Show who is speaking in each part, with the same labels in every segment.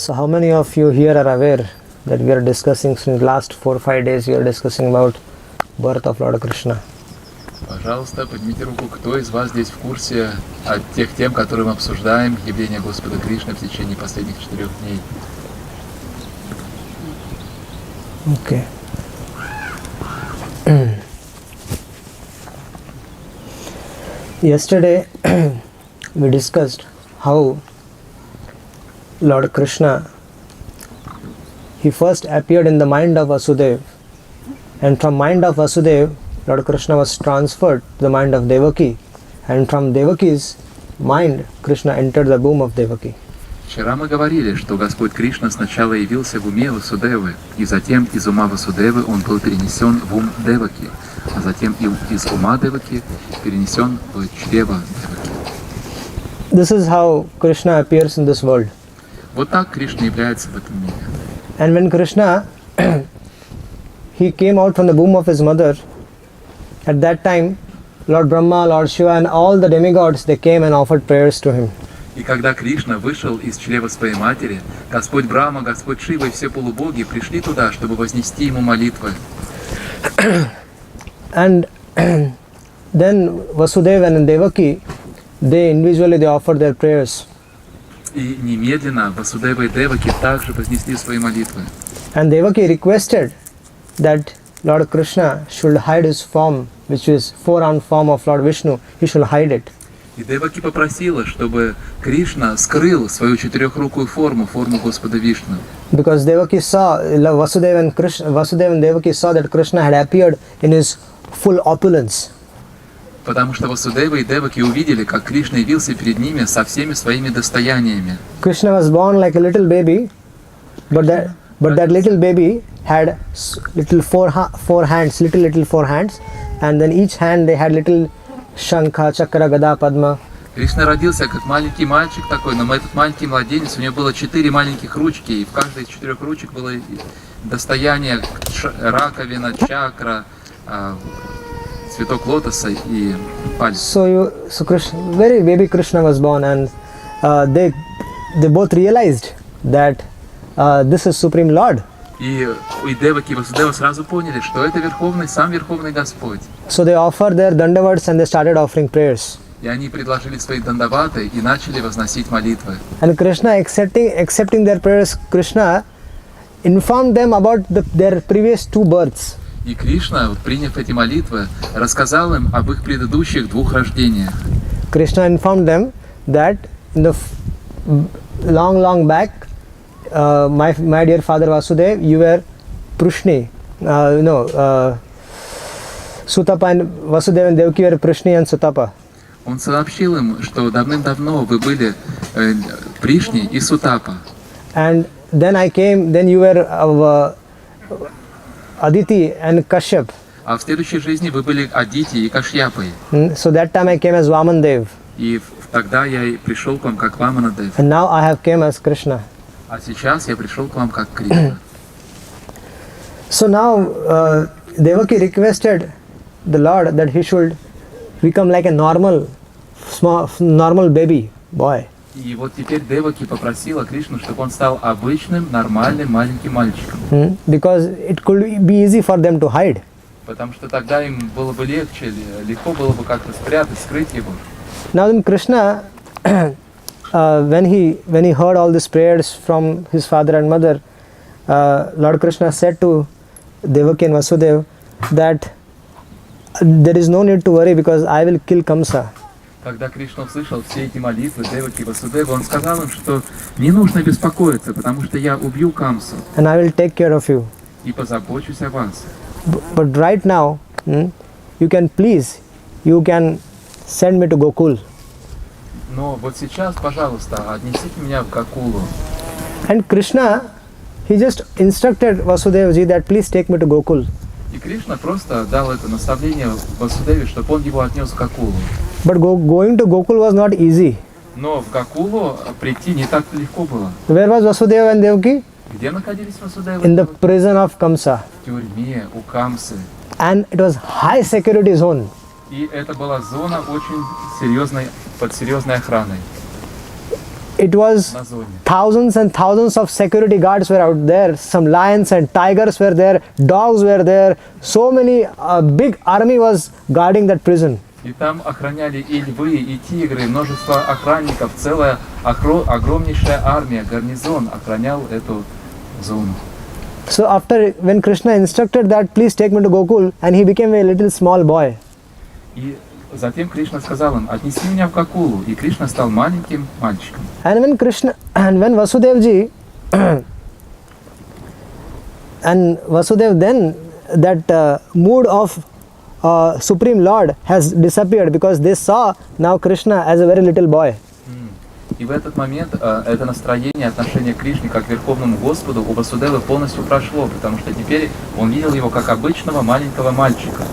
Speaker 1: So how many of you here are aware that we are discussing since last 4 or 5 days we are discussing about birth of Lord Krishna?
Speaker 2: Пожалуйста, поднимите руку, кто из вас здесь в курсе о тех тем, которые мы обсуждаем, явление Господа Кришны в течение последних 4 дней.
Speaker 1: Okay. Yesterday we discussed how Lord Krishna, he first appeared in the mind of Vasudeva, and from mind of Vasudeva Lord Krishna was transferred to the mind of Devaki, and from Devaki's mind Krishna entered the womb of Devaki.
Speaker 2: Вчера мы говорили, что Господь Кришна сначала явился в уме Васудевы, и затем из ума Васудевы он был перенесен в ум Деваки, а затем из ума Деваки перенесен в чрево Деваки.
Speaker 1: This is how Krishna appears in this world.
Speaker 2: Вот так Кришна является в этом мире.
Speaker 1: And when Krishna he came out from the womb of his mother, at that time Lord Brahma, Lord Shiva and all the demigods, they came and offered prayers to him.
Speaker 2: И когда Кришна вышел из чрева своей матери, Господь Брахма, Господь Шива и все полубоги пришли туда, чтобы вознести ему молитвы.
Speaker 1: And then Vasudeva and Devaki, they individually offered their prayers.
Speaker 2: И немедленно Васудева и Деваки также вознесли свои молитвы.
Speaker 1: And Devaki requested that Lord Krishna should hide his form, which is four-armed form of Lord Vishnu. He should hide it.
Speaker 2: И Деваки попросила, чтобы Кришна скрыл свою четырехрукую форму Господа Вишну.
Speaker 1: Because Devaki saw, Vasudeva and Devaki saw that Krishna had appeared in his full opulence.
Speaker 2: Потому что Васудева и Деваки увидели, как Кришна явился перед ними со всеми своими достояниями.
Speaker 1: Krishna was born like a little baby, but that little baby had little four hands, and then each hand they had little Shankha, Chakra, Gada, Padma.
Speaker 2: Кришна родился как маленький мальчик такой, но этот маленький младенец, у него было 4 маленьких ручки, и в каждой из 4 ручек было достояние раковина, чакра, цветок лотоса и пальцы.
Speaker 1: So Krishna, very baby Krishna was born, and they both realized that this is Supreme Lord.
Speaker 2: И Деваки и Васудева сразу поняли, что это сам Верховный Господь.
Speaker 1: So they offered their dandavats and they started offering prayers.
Speaker 2: И они предложили свои дандаваты и начали возносить молитвы.
Speaker 1: And Krishna, accepting their prayers, Krishna informed them about their previous 2 births.
Speaker 2: И Кришна, приняв эти молитвы, рассказал им об их предыдущих 2 рождениях.
Speaker 1: Krishna informed them that in the long back, my dear father Vasudeva, you were Prishni, Sutapa, and Vasudeva and Devaki were Prishni and Sutapa.
Speaker 2: Он сообщил им, что давным-давно вы были Пришни и Сутапа.
Speaker 1: And then you were Aditi and Kashyap.
Speaker 2: А в следующей жизни вы были Адити и Кашьяпой.
Speaker 1: So that time I came as Vamandev.
Speaker 2: И тогда я пришел к вам как Ваманадев.
Speaker 1: And now I have came as Krishna.
Speaker 2: А сейчас я пришел к вам как Кришна.
Speaker 1: So now Devaki requested the Lord that he should become like a normal baby boy.
Speaker 2: И вот теперь Деваки попросила Кришну, чтобы он стал обычным, нормальным маленьким мальчиком.
Speaker 1: Because it could be easy for them to hide.
Speaker 2: Потому что тогда им было бы легко было бы как-то спрятать, скрыть его.
Speaker 1: Now then Krishna, when he heard all these prayers from his father and mother, Lord Krishna said to Devaki and Vasudeva that there is no need to worry because I will kill Kamsa.
Speaker 2: Когда Кришна услышал все эти молитвы Деваки и Васудева, он сказал им, что не нужно беспокоиться, потому что я убью Камсу.
Speaker 1: And I will take care of you.
Speaker 2: И позабочусь о вас.
Speaker 1: But right now, you can send me to Gokul.
Speaker 2: Но вот сейчас, пожалуйста, отнесите меня в Гокулу.
Speaker 1: And Krishna, he just instructed Vasudeva ji that please take me to Gokul.
Speaker 2: И Кришна просто дал это наставление Васудеве, чтобы он его отнес в Гокулу.
Speaker 1: But going to Gokul was not easy.
Speaker 2: Но в Гокулу прийти не так легко было.
Speaker 1: Where was Vasudeva and Devaki?
Speaker 2: Где находились Васудева?
Speaker 1: In the prison of Kamsa.
Speaker 2: В тюрьме у Камсы.
Speaker 1: And it was high security zone.
Speaker 2: И это была зона очень серьезной, под серьезной охраной.
Speaker 1: it was
Speaker 2: на зоне.
Speaker 1: thousands and thousands of security guards were out there. Some lions and tigers were there. Dogs were there. So many big army was guarding that prison.
Speaker 2: И там охраняли и львы, и тигры, и множество охранников, целая огромнейшая армия, гарнизон охранял эту зону.
Speaker 1: So when Krishna instructed that, please take me to Gokul, and he became a little small boy.
Speaker 2: И затем Кришна сказал им: отнеси меня в Гокулу, и Кришна стал маленьким мальчиком.
Speaker 1: And when Vasudevji and Vasudev, then that mood of Supreme Lord has disappeared, because they saw now Krishna as a very little boy.
Speaker 2: И в этот момент это настроение, отношение к Кришне как к Верховному Господу у Васудевы полностью прошло, потому что теперь он видел его как обычного маленького мальчика.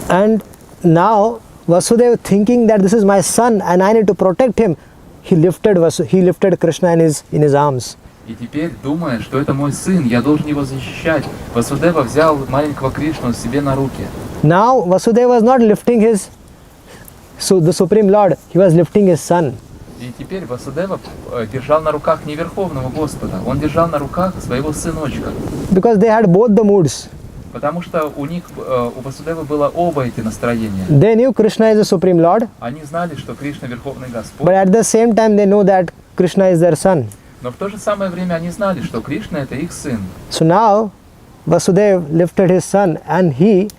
Speaker 1: And now Vasudev, thinking that this is my son and I need to protect him, he lifted Krishna in his arms.
Speaker 2: И теперь, думая, что это мой сын, я должен его защищать, Васудева взял маленького Кришну себе на руки.
Speaker 1: Now Vasudeva was not lifting the Supreme Lord, he was lifting his son.
Speaker 2: И теперь Васудева держал на руках не Верховного Господа, он держал на руках своего сыночка.
Speaker 1: Because they had both the moods.
Speaker 2: Потому что у Васудевы было оба эти настроения.
Speaker 1: They knew Krishna is the Supreme Lord.
Speaker 2: Они знали, что Кришна Верховный Господь.
Speaker 1: But at the same time they know that Krishna is their son.
Speaker 2: Но в то же самое время они знали, что Кришна это их сын.
Speaker 1: So now Vasudev lifted his son, and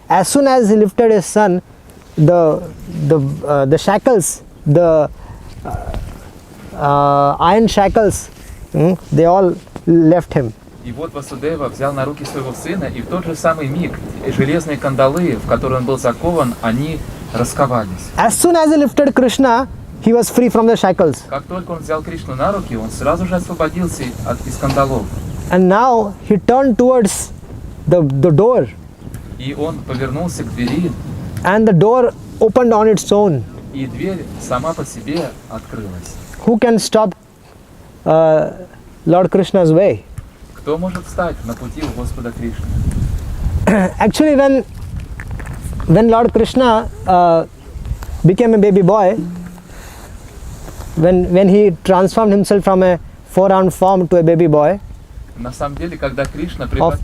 Speaker 1: as soon as he lifted his son, the shackles, the iron shackles, they all left him.
Speaker 2: И вот Васудева взял на руки своего сына, и в тот же самый миг железные кандалы, в которые он был закован, они расковались.
Speaker 1: As soon as he lifted Krishna, he was free from the shackles.
Speaker 2: Как только он взял Кришну на руки, он сразу же освободился из кандалов.
Speaker 1: And now he turned towards the door.
Speaker 2: И он повернулся к двери.
Speaker 1: And the door opened on its own.
Speaker 2: И дверь сама по себе открылась.
Speaker 1: Who can stop Lord Krishna's way?
Speaker 2: Кто может встать на пути у Господа Кришны?
Speaker 1: Actually, when Lord Krishna became a baby boy, when he transformed himself from a four-armed form to a baby boy,
Speaker 2: На самом деле, когда Кришна
Speaker 1: of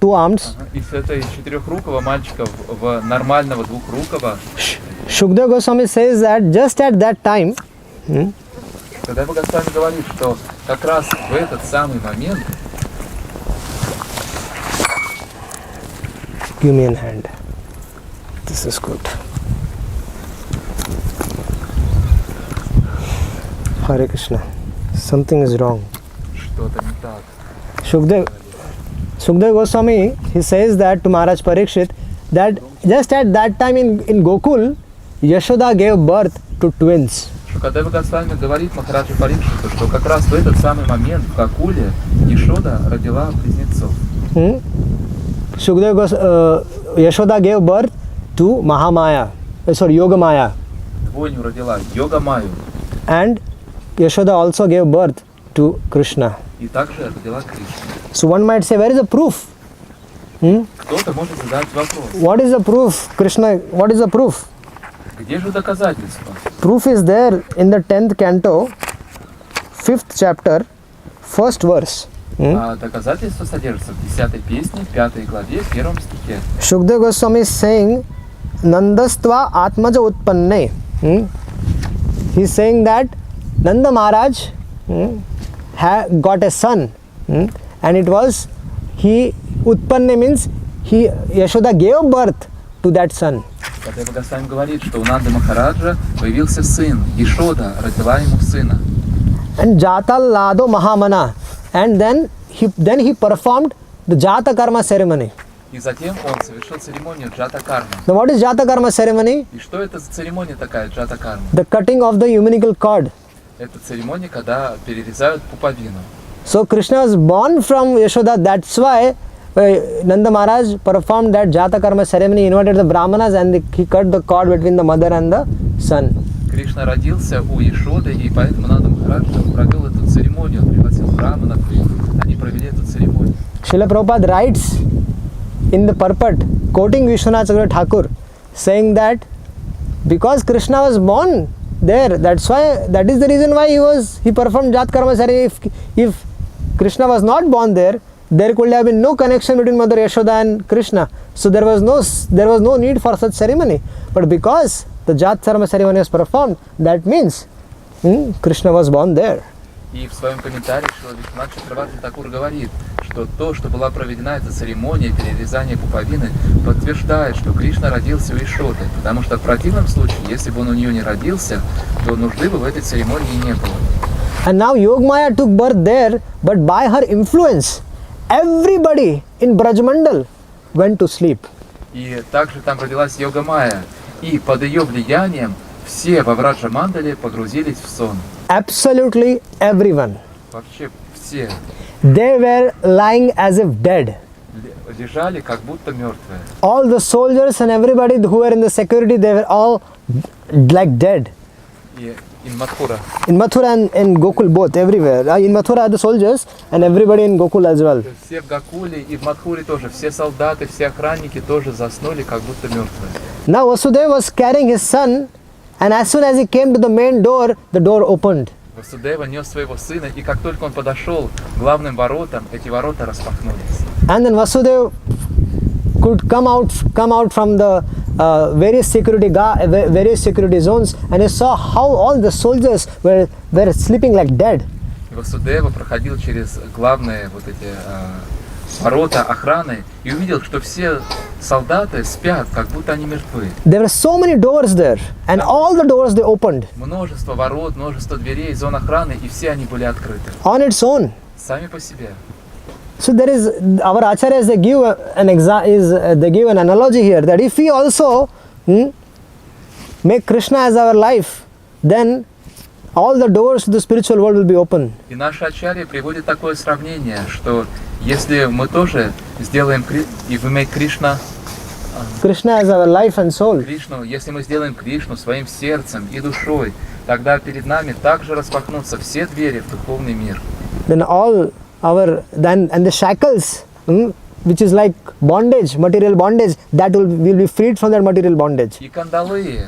Speaker 1: two arms,
Speaker 2: из этой четырехрукого мальчика в нормального двухрукого,
Speaker 1: Shukdev Goswami says that just at that time,
Speaker 2: когда Богословие говорит, что как раз в этот самый момент,
Speaker 1: give me a hand. This is good. Hare Krishna. Something is wrong.
Speaker 2: что-то не так.
Speaker 1: Shukdev Goswami, he says that to Maharaj Parikshit, that just at that time in Gokul, Yashoda gave birth to twins.
Speaker 2: Шукадева Госвами говорит Махараджа Парикшиту, что как раз в этот самый момент в Гокуле Йашода родила близнецов.
Speaker 1: Yashoda gave birth to Yogamaya.
Speaker 2: Двойню родила Йогамаю.
Speaker 1: And Yashoda also gave birth to Krishna.
Speaker 2: И также родила Кришну.
Speaker 1: So one might say, where is the proof?
Speaker 2: Кто-то может задать вопрос.
Speaker 1: What is the proof, Krishna? What is the proof?
Speaker 2: Где же доказательства?
Speaker 1: Proof is there in the 10th canto, 5th chapter, 1st verse.
Speaker 2: А доказательства содержатся в 10-й песне, 5 главе, 1 стихе.
Speaker 1: Shukdev Goswami is saying, Nandastva Atmaja Utpanne. He is saying that Nanda Maharaj got a son, and it was Utpanne means Yashoda gave birth to that son.
Speaker 2: Когда Богословие говорит, что у Нанды Махараджа появился сын, Йашода родила ему сына.
Speaker 1: And Jatal Lado Mahamana, and then he performed the Jata Karma ceremony.
Speaker 2: И затем он совершил церемонию Джата Карма.
Speaker 1: Now what is Jata Karma ceremony?
Speaker 2: И что это за церемония такая, Джата Карма?
Speaker 1: The cutting of the umbilical cord.
Speaker 2: Это церемония, когда перерезают пуповину.
Speaker 1: So Krishna was born from Yashoda, that's why Nanda Maharaj performed that Jata Karma ceremony, invited the Brahmanas, and he cut the cord between the mother and the son.
Speaker 2: Кришна родился у Йашоды, и поэтому Нанда Махарадж провел эту церемонию, он пригласил браманов, и они провели эту церемонию.
Speaker 1: Srila Prabhupada writes in the purport, quoting Vishwanath Chakravarti Thakur, saying that because Krishna was born there. That is the reason why he performed Jat Karma ceremony. If Krishna was not born there could have been no connection between Mother Yashoda and Krishna. So there was no need for such ceremony. But because the Jat Karma ceremony was performed, that means Krishna was born there.
Speaker 2: И в своем комментарии Шрила Вишванатха Чакраварти Такур говорит, что то, что была проведена эта церемония перерезания пуповины, подтверждает, что Кришна родился у Ишоды, потому что в противном случае, если бы он у нее не родился, то нужды бы в этой церемонии не было.
Speaker 1: And now Yogamaya took birth there, but by her influence, everybody in Brajamandal went to sleep.
Speaker 2: И также там родилась Йога-майя, и под ее влиянием все во Враджа-мандале погрузились в сон.
Speaker 1: Absolutely everyone.
Speaker 2: Вообще все.
Speaker 1: They were lying as if dead.
Speaker 2: Лежали как будто мертвые.
Speaker 1: All the soldiers and everybody who were in the security, they were all like dead.
Speaker 2: И in Mathura.
Speaker 1: In Mathura and in Gokul both, everywhere. In Mathura are the soldiers and everybody in Gokul as well.
Speaker 2: Все в Гокуле и в Мадхуре тоже, все солдаты, все охранники тоже заснули как будто мертвые.
Speaker 1: Now Vasudeva was carrying his son, and as soon as he came to the main door, the door opened.
Speaker 2: Васудева нес своего сына, и как только он подошел к главным воротам, эти ворота распахнулись.
Speaker 1: And then Vasudeva could come out from the various security zones, and he saw how all the soldiers were sleeping like dead.
Speaker 2: И Васудева проходил через главные вот эти ворота охраны и увидел, что все солдаты спят, как будто они мертвы.
Speaker 1: There were so many doors there, and all the doors they opened.
Speaker 2: Множество ворот, множество дверей, зон охраны, и все они были открыты.
Speaker 1: On its own.
Speaker 2: Сами по себе.
Speaker 1: So there is, our acharyas, they give an analogy here, that if we also make Krishna as our life, then all the doors to the spiritual world will be open.
Speaker 2: И наши ачарьи приводят такое сравнение, что если мы тоже сделаем и we make Krishna
Speaker 1: as our life and soul,
Speaker 2: Кришну, если мы сделаем Кришну своим сердцем и душой, тогда перед нами также распахнутся все двери в духовный мир.
Speaker 1: Then and the shackles, which is like bondage, material bondage, that will be freed from that material bondage.
Speaker 2: И кандалы,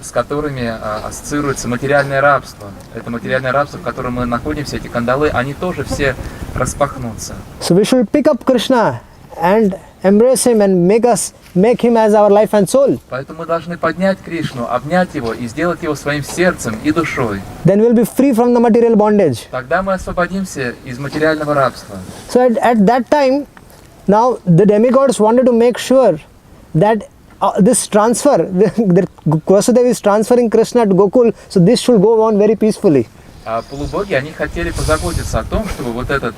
Speaker 2: с которыми ассоциируется материальное рабство, это материальное рабство, в котором мы находимся, эти кандалы, они тоже все распахнутся.
Speaker 1: So we should pick up Krishna and embrace him and make him as our life and soul.
Speaker 2: Поэтому мы должны поднять Кришну, обнять его и сделать его своим сердцем и душой.
Speaker 1: Then we'll be free from the material bondage.
Speaker 2: Тогда мы освободимся из материального рабства.
Speaker 1: So at that time, now the demigods wanted to make sure that this transfer, that Vasudeva is transferring Krishna to Gokul, so this should go on very peacefully.
Speaker 2: А полубоги, они хотели позаботиться о том, чтобы вот этот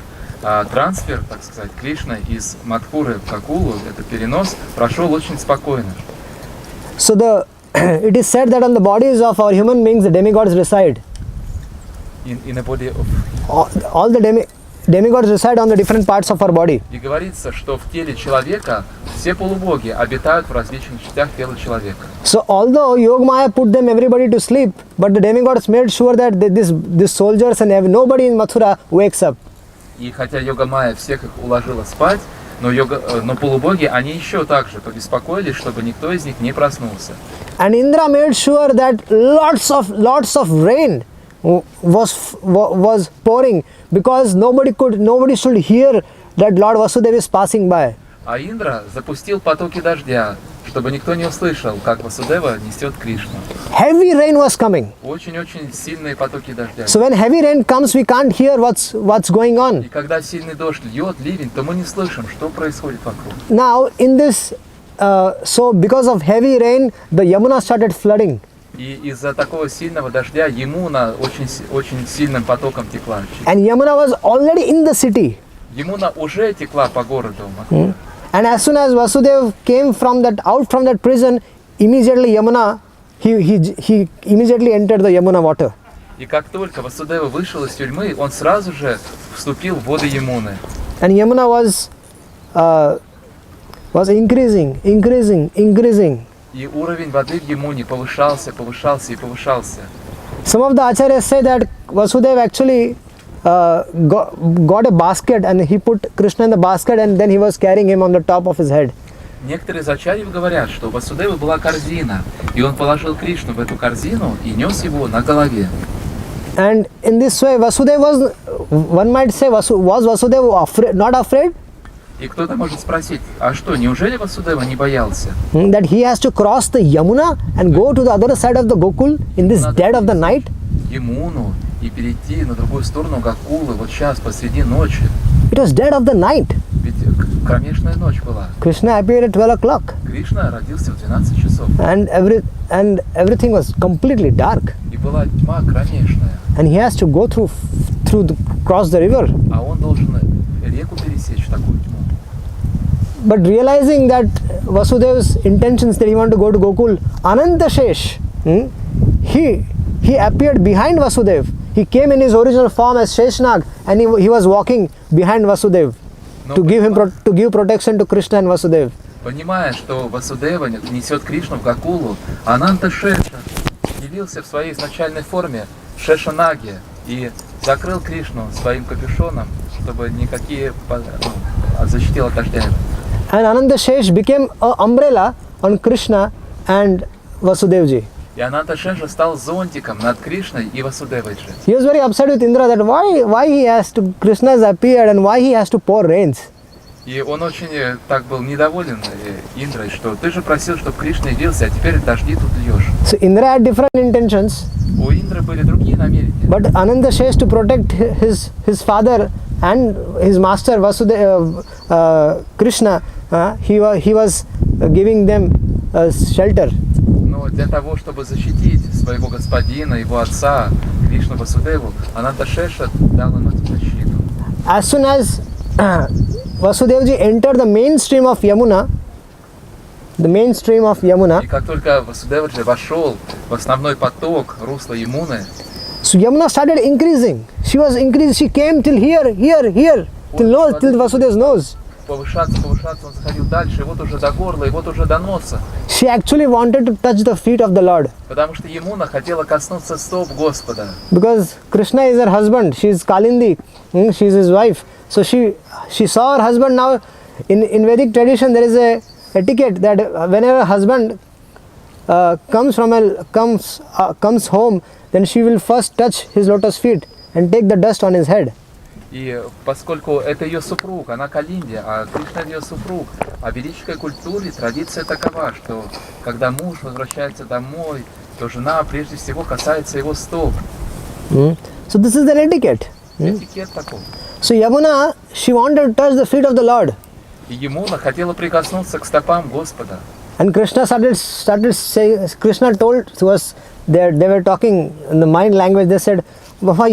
Speaker 2: трансфер, так сказать, Кришны из Мадхуры в Гокулу, этот перенос, прошел очень спокойно.
Speaker 1: So it is said that on the bodies of our human beings, the demigods reside.
Speaker 2: In a body of...
Speaker 1: All the demigods reside on the different parts of our body.
Speaker 2: И говорится, что в теле человека все полубоги обитают в различных частях тела человека.
Speaker 1: So although Yogamaya put everybody to sleep, but the demigods made sure that these soldiers and nobody in Mathura wakes up.
Speaker 2: И хотя Йога-майя всех их уложила спать, но полубоги, они еще также побеспокоились, чтобы никто из них не проснулся.
Speaker 1: And Indra made sure that lots of rain was pouring, because nobody should hear that Lord Vasudeva is passing by.
Speaker 2: А Индра запустил потоки дождя, чтобы никто не услышал, как Васудева несет Кришну.
Speaker 1: Heavy rain was coming.
Speaker 2: Очень-очень сильные потоки дождя.
Speaker 1: So when heavy rain comes, we can't hear what's going on.
Speaker 2: И когда сильный дождь льет, ливень, то мы не слышим, что происходит вокруг.
Speaker 1: Now in this, so because of heavy rain, the Yamuna started flooding.
Speaker 2: И из-за такого сильного дождя Ямуна очень сильным потоком текла.
Speaker 1: And Yamuna was already in the city.
Speaker 2: Ямуна уже текла по городу Мадхура.
Speaker 1: And as soon as Vasudeva came out from that prison, immediately Yamuna, he immediately entered the Yamuna water.
Speaker 2: И как только Васудева вышел из тюрьмы, он сразу же вступил в воды Ямуны.
Speaker 1: And Yamuna was increasing.
Speaker 2: И уровень воды в Ямуне повышался.
Speaker 1: Some of the acharyas say that Vasudeva actually got a basket, and he put Krishna in the basket, and then he was carrying him on the top of his head.
Speaker 2: Некоторые из ачарьев говорят, что у Васудевы была корзина, и он положил Кришну в эту корзину и нес его на голове.
Speaker 1: And in this way, Vasudeva was, one might say, was Vasudeva not afraid?
Speaker 2: И кто-то может спросить, а что, неужели Васудева не боялся?
Speaker 1: That he has to cross the Yamuna and go to the other side of the Gokul in this dead of the night?
Speaker 2: Емуну и перейти на другую сторону Гокулы вот сейчас, посреди ночи.
Speaker 1: It was dead of the night.
Speaker 2: Ведь кромешная ночь была.
Speaker 1: Krishna appeared at 12 o'clock.
Speaker 2: Кришна родился в 12 часов.
Speaker 1: And everything was completely dark.
Speaker 2: И была тьма кромешная.
Speaker 1: And he has to go cross the river.
Speaker 2: А он должен реку пересечь в такую тьму.
Speaker 1: But realizing that Vasudeva's intentions that he wanted to go to Gokul, Anantashesh, he appeared behind Vasudev. He came in his original form as Sheshnag, and he was walking behind Vasudev to give protection to Krishna and Vasudev.
Speaker 2: Понимая, что Васудева несет Кришну в Гокулу, Ананта Шеша явился в своей изначальной форме Шешанаги и закрыл Кришну своим капюшоном, чтобы никакие защитил от дождя.
Speaker 1: And Anantashesh became an umbrella on Krishna and Vasudevji.
Speaker 2: И Ананта Шеша стал зонтиком над Кришной и Васудевой же.
Speaker 1: He was very upset with Indra that why he has to, Krishna has appeared and why he has to pour rains.
Speaker 2: И он очень так был недоволен Индрой, что ты же просил, чтобы Кришна явился, а теперь дожди тут льешь.
Speaker 1: So Indra had different intentions.
Speaker 2: У Индры были другие намерения.
Speaker 1: But Anantashesh, to protect his father and his master Krishna, he was giving them shelter.
Speaker 2: Но для того, чтобы защитить своего господина, его отца, Кришну Васудеву, Ананта Шеша дал им эту защиту.
Speaker 1: As soon as Vasudevji entered the mainstream of Yamuna,
Speaker 2: И как только Васудеваджи вошел в основной поток русла Ямуны,
Speaker 1: so Yamuna started increasing. She came till here, till Vasudev's nose.
Speaker 2: повышаться, он заходил дальше, и вот уже до горла, и вот уже до носа.
Speaker 1: She actually wanted to touch the feet of the Lord.
Speaker 2: Потому что Ямуна хотела коснуться стоп Господа.
Speaker 1: Because Krishna is her husband, she is Kalindi, she is his wife. So she saw her husband. Now in Vedic tradition there is a etiquette that whenever a husband comes home, then she will first touch his lotus feet and take the dust on his head.
Speaker 2: И поскольку это ее супруг, она Калинди, а Кришна ее супруг, а в ведической культуре традиция такова, что когда муж возвращается домой, то жена прежде всего касается его стоп.
Speaker 1: So this is the etiquette.
Speaker 2: Этикет такой.
Speaker 1: So Yamuna, she wanted to touch the feet of the Lord.
Speaker 2: И Ямуна хотела прикоснуться к стопам Господа.
Speaker 1: And Krishna started saying, Krishna told to us that they were talking in the mind language. They said, Baba,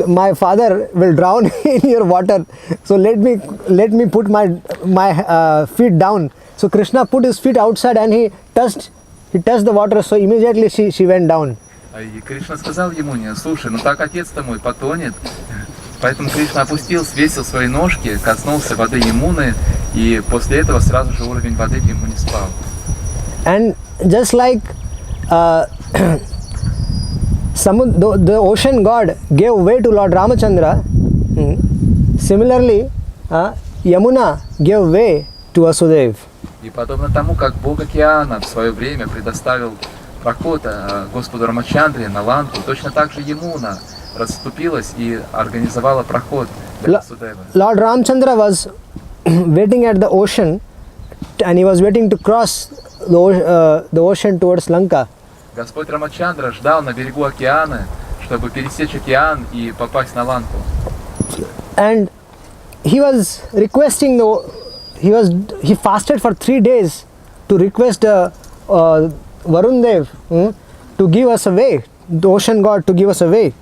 Speaker 1: my father will drown in your water. So let me put my feet down. So Krishna put his feet outside and he touched the water. So immediately she went down.
Speaker 2: И Кришна сказал Ямуне: слушай, ну так отец-то мой потонет. Поэтому Кришна опустил, свесил свои ножки, коснулся воды Ямуны, и после этого сразу же уровень воды в Ямуне спал.
Speaker 1: And just like the ocean god gave way to Lord Ramachandra, similarly Yamuna gave way to Vasudev.
Speaker 2: И подобно тому, как Бог океана в свое время предоставил проход Господу Рамачандре на ланку, точно так же Ямуна расступилась и организовала проход для Васудевы.
Speaker 1: Lord Ramachandra was waiting at the ocean and he was waiting to cross the ocean towards Lanka.
Speaker 2: Господь Рамачандра ждал на берегу океана, чтобы пересечь океан и попасть на ланку.
Speaker 1: And he was requesting he fasted for 3 days to request Varun Dev to give us a way, the ocean god to give us a way.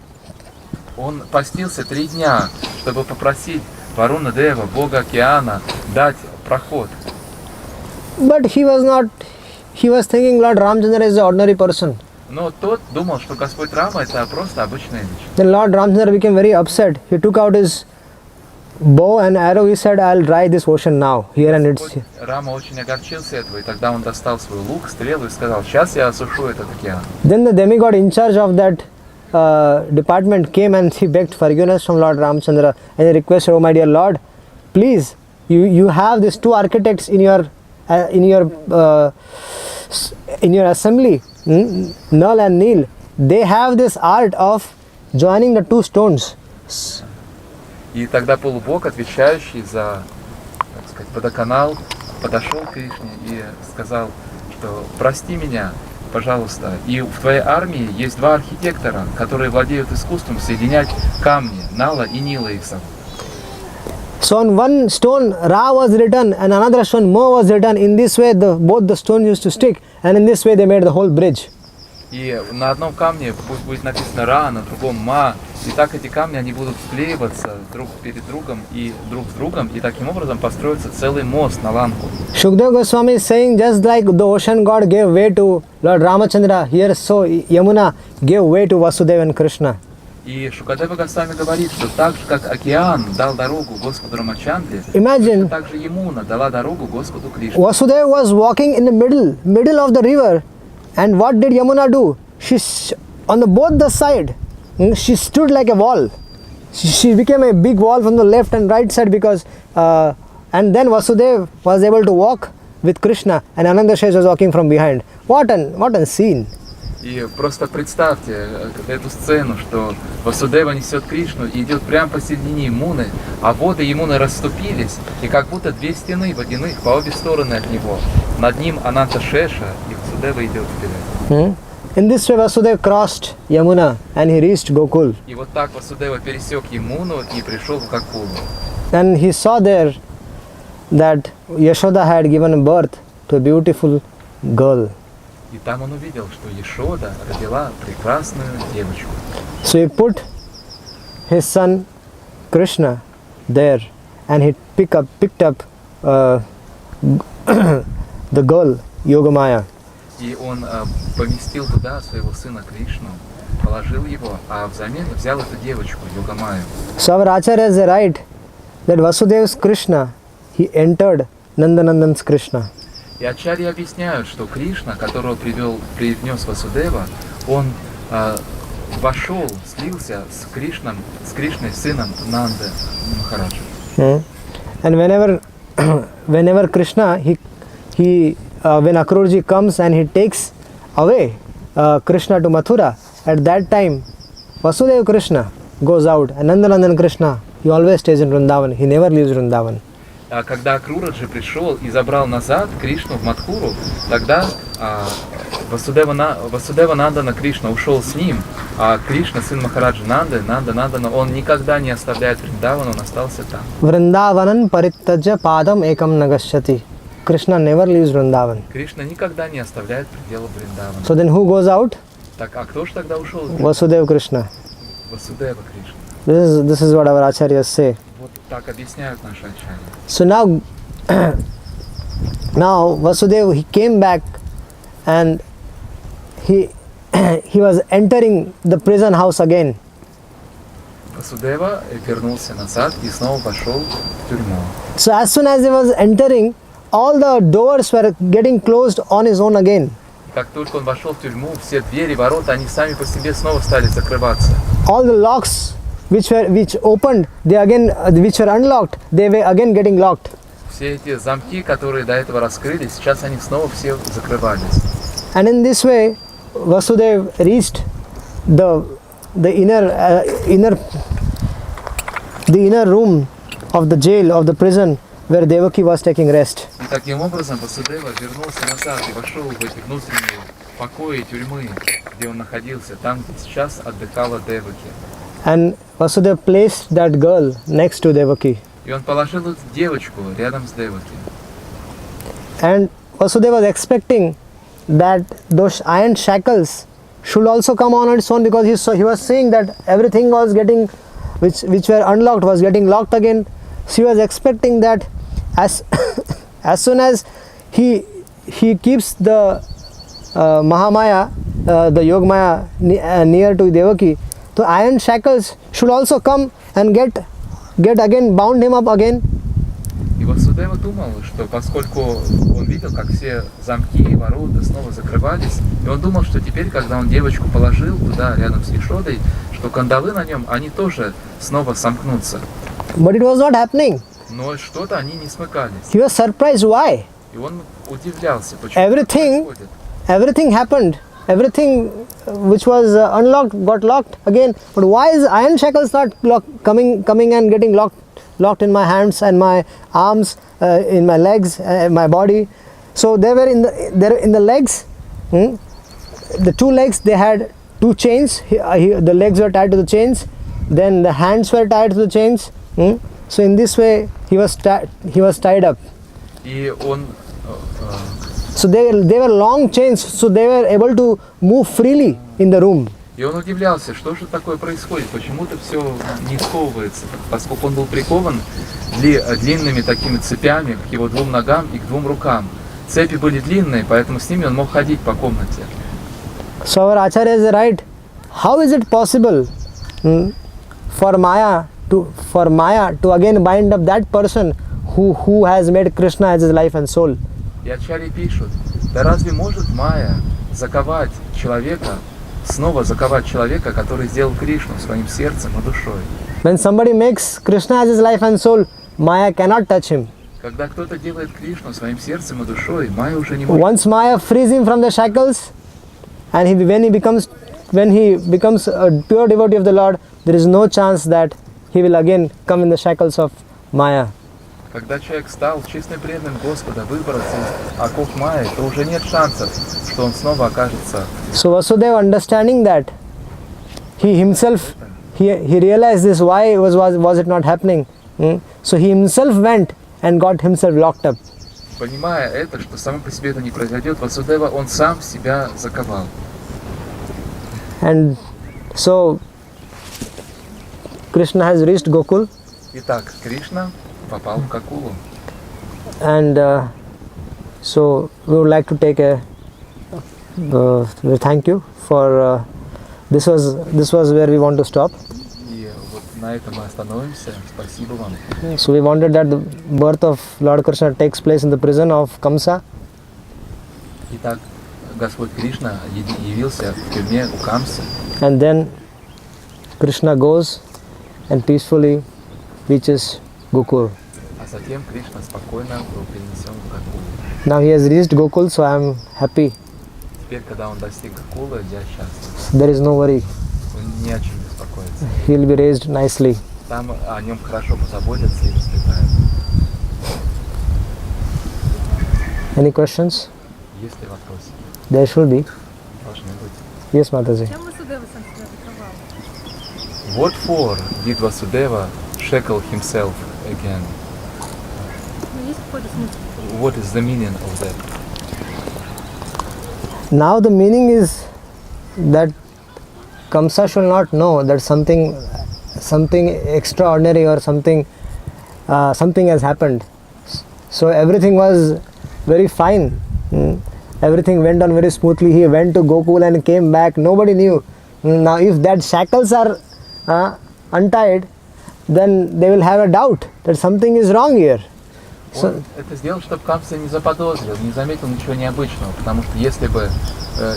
Speaker 2: Он постился 3 дня, чтобы попросить Варуна Дева, Бога океана, дать проход.
Speaker 1: But he was thinking Lord Ramachandra is an ordinary person.
Speaker 2: Но тот думал, что Господь Рама это просто обычная вещь.
Speaker 1: Then Lord Ramachandra became very upset. He took out his bow and arrow. He said, I'll dry this ocean now, here and it's here.
Speaker 2: Рама очень огорчился этого, и тогда он достал свой лук, стрелу и сказал: сейчас я осушу этот океан.
Speaker 1: Then the demigod in charge of that department came and he begged forgiveness from Lord Ramachandra and he requested, oh my dear Lord, please you have these two architects in your assembly, Nal and Neel. They have this art of joining the two stones.
Speaker 2: И тогда полубог, отвечающий за, так сказать, водоканал, подошел к Кришне и сказал, что прости меня, пожалуйста, и в твоей армии есть два архитектора, которые владеют искусством соединять камни, Нала и Нила их зовут.
Speaker 1: So on one stone Ra was written and another stone Mo was written. In this way both the stones used to stick, and in this way they made the whole bridge.
Speaker 2: И на одном камне будет написано Ра, на другом Ма, и так эти камни они будут склеиваться друг перед другом и друг с другом, и таким образом построится целый мост на ланку.
Speaker 1: Shukdev Goswami is saying, just like the ocean god gave way to Lord Ramachandra, here so Yamuna gave way to Vasudeva and Krishna.
Speaker 2: И Шукадева Госвами говорит, что так же, как океан дал дорогу Господу Рамачандре,
Speaker 1: Imagine,
Speaker 2: так же Ямуна дала дорогу Господу Кришне.
Speaker 1: Vasudeva was walking in the middle of the river, and what did Yamuna do? On both the side, she stood like a wall. She became a big wall from the left and right side because, and then Vasudeva was able to walk with Krishna, and Ananda Shesh was walking from behind. What an scene!
Speaker 2: И просто представьте эту сцену, что Васудева несет Кришну и идет прямо посередине Ямуны, а воды Ямуны расступились, и как будто две стены водяных по обе стороны от него. Над ним Ананта Шеша, и Васудева идет вперед.
Speaker 1: In this way Vasudeva crossed Yamuna and he reached Gokul.
Speaker 2: И вот так Васудева пересек Ямуну и пришел в Гокулу.
Speaker 1: And he saw there that Yashoda had given birth to a beautiful girl.
Speaker 2: И там он увидел, что Ешода родила прекрасную девочку.
Speaker 1: So he put his son Krishna there, and he picked up the girl Yogamaya.
Speaker 2: И он поместил туда своего сына Кришну, положил его, а взамен взял эту девочку Йогамаю.
Speaker 1: So our acharyas write that Vasudeva's Krishna, he entered Nandanandan's Krishna.
Speaker 2: И ачарьи объясняют, что Кришна, которого привнес Васудева, он вошел, слился с Кришной, сыном Нанды Махараджа.
Speaker 1: And whenever Krishna, when Akrurji comes and he takes away Krishna to Mathura, at that time Vasudeva Krishna goes out, and Nandanandan Krishna, he always stays in Vrindavan, he never leaves Vrindavan.
Speaker 2: А когда Акрураджи пришел и забрал назад Кришну в Мадхуру, тогда Васудева Нандана Кришна ушел с ним, а Кришна, сын Махараджа Нандана, он никогда не оставляет Вриндаван, он остался там.
Speaker 1: Vrindavanam parittaja padam ekam nagashati. Krishna never leaves Vrindavan.
Speaker 2: Кришна никогда не оставляет пределов Вриндавана.
Speaker 1: So then who goes out?
Speaker 2: Так, а кто же тогда ушел?
Speaker 1: Vasudeva Krishna.
Speaker 2: Васудева Кришна.
Speaker 1: This is what our acharyas say.
Speaker 2: Вот так объясняют наши ачарьи.
Speaker 1: So now Vasudeva, he came back and he was entering the prison house again.
Speaker 2: Васудева вернулся назад и снова вошел в тюрьму.
Speaker 1: So as soon as he was entering, all the doors were getting closed on his own again.
Speaker 2: Как только он вошел в тюрьму, все двери, ворота, они сами по себе снова стали закрываться.
Speaker 1: All the locks which opened, which were unlocked, they were again getting locked.
Speaker 2: Все эти замки, которые до этого раскрылись, сейчас они снова все закрывались.
Speaker 1: And in this way, Vasudeva reached the inner room of the jail, of the prison, where Devaki was taking rest.
Speaker 2: И таким образом Васудева вернулся назад и вошел в эти внутренние покои тюрьмы, где он находился, там, где сейчас отдыхала Деваки.
Speaker 1: And Vasudeva placed that girl next to Devaki.
Speaker 2: И он положил эту девочку рядом с Деваки.
Speaker 1: And Vasudeva was expecting that those iron shackles should also come on its own, because he was seeing that everything was getting, which were unlocked, was getting locked again. She was expecting that as soon as he keeps the Mahamaya, the Yogamaya near to Devaki, the iron shackles should also come and get again, bound him up again.
Speaker 2: И Васудева думал, что поскольку он видел, как все замки и ворота снова закрывались, и он думал, что теперь, когда он девочку положил туда, рядом с Ешодой, что кандалы на нем, они тоже снова сомкнутся.
Speaker 1: But it was not happening.
Speaker 2: Но что-то они не смыкались.
Speaker 1: He was surprised why.
Speaker 2: И он удивлялся, почему
Speaker 1: Everything-
Speaker 2: это происходит.
Speaker 1: Everything happened. Everything which was unlocked got locked again. But why is iron shackles not coming and getting locked in my hands and my arms, in my legs, my body? So they were in the legs. The two legs, they had two chains. The legs were tied to the chains. Then the hands were tied to the chains. So in this way, he was tied up.
Speaker 2: И он
Speaker 1: So they were long chains, so they were able to move freely in the room.
Speaker 2: И он удивлялся, что же такое происходит, почему-то все не сковывается, поскольку он был прикован длинными такими цепями к его двум ногам и к двум рукам. Цепи были длинные, поэтому с ними он мог ходить по комнате.
Speaker 1: So our Acharya is right. How is it possible for Maya to again bind up that person who has made Krishna as his life and soul?
Speaker 2: И ачарьи пишут, да разве может Майя снова заковать человека, который сделал Кришну своим сердцем и душой?
Speaker 1: When somebody makes Krishna as his life and soul, Maya cannot touch him.
Speaker 2: Когда кто-то делает Кришну своим сердцем и душой, Майя уже не может.
Speaker 1: Once Maya frees him from the shackles, and when he becomes a pure devotee of the Lord, there is no chance that he will again come in the shackles of Maya.
Speaker 2: Когда человек стал честным преданным Господа, выбраться из оков Майи, то уже нет шансов, что он снова окажется.
Speaker 1: So Vasudeva, understanding that, he himself, he realized this, why was it not happening? So he himself went and got himself locked up.
Speaker 2: Понимая это, что само по себе это не произойдет, Васудева, он сам себя заковал.
Speaker 1: And so Krishna has reached Gokul.
Speaker 2: Итак, Кришна попал в Гокулу.
Speaker 1: And so we would like to take a thank you for this was where we want to stop.
Speaker 2: И вот на этом мы остановимся. Спасибо вам.
Speaker 1: So we wanted that the birth of Lord Krishna takes place in the prison of Kamsa.
Speaker 2: Итак, Господь Кришна явился в тюрьме у Камсы.
Speaker 1: And then Krishna goes and peacefully reaches Gokul.
Speaker 2: А затем Кришна спокойно был перенесен в Гокулу.
Speaker 1: Now he has reached Gokul, so I am happy.
Speaker 2: Теперь, когда он достиг Гокулы, я счастлив.
Speaker 1: There is no worry.
Speaker 2: Он не о чем беспокоиться.
Speaker 1: He will be raised nicely.
Speaker 2: Там о нем хорошо позаботятся и воспитают.
Speaker 1: Any questions?
Speaker 2: Есть ли вопросы?
Speaker 1: There should be.
Speaker 2: Должны быть.
Speaker 1: Yes, Mataji.
Speaker 3: Чем Васудева сам себя заковал?
Speaker 2: What for did Vasudeva shackle himself again?
Speaker 3: Ну, есть какой-то смысл?
Speaker 2: What is the meaning of that?
Speaker 1: Now the meaning is that Kamsa should not know that something extraordinary or something has happened. So everything was very fine. Everything went on very smoothly. He went to Gokul and came back. Nobody knew. Now if that shackles are untied, then they will have a doubt that something is wrong here.
Speaker 2: Он это сделал, чтобы Камса не заподозрил, не заметил ничего необычного, потому что если бы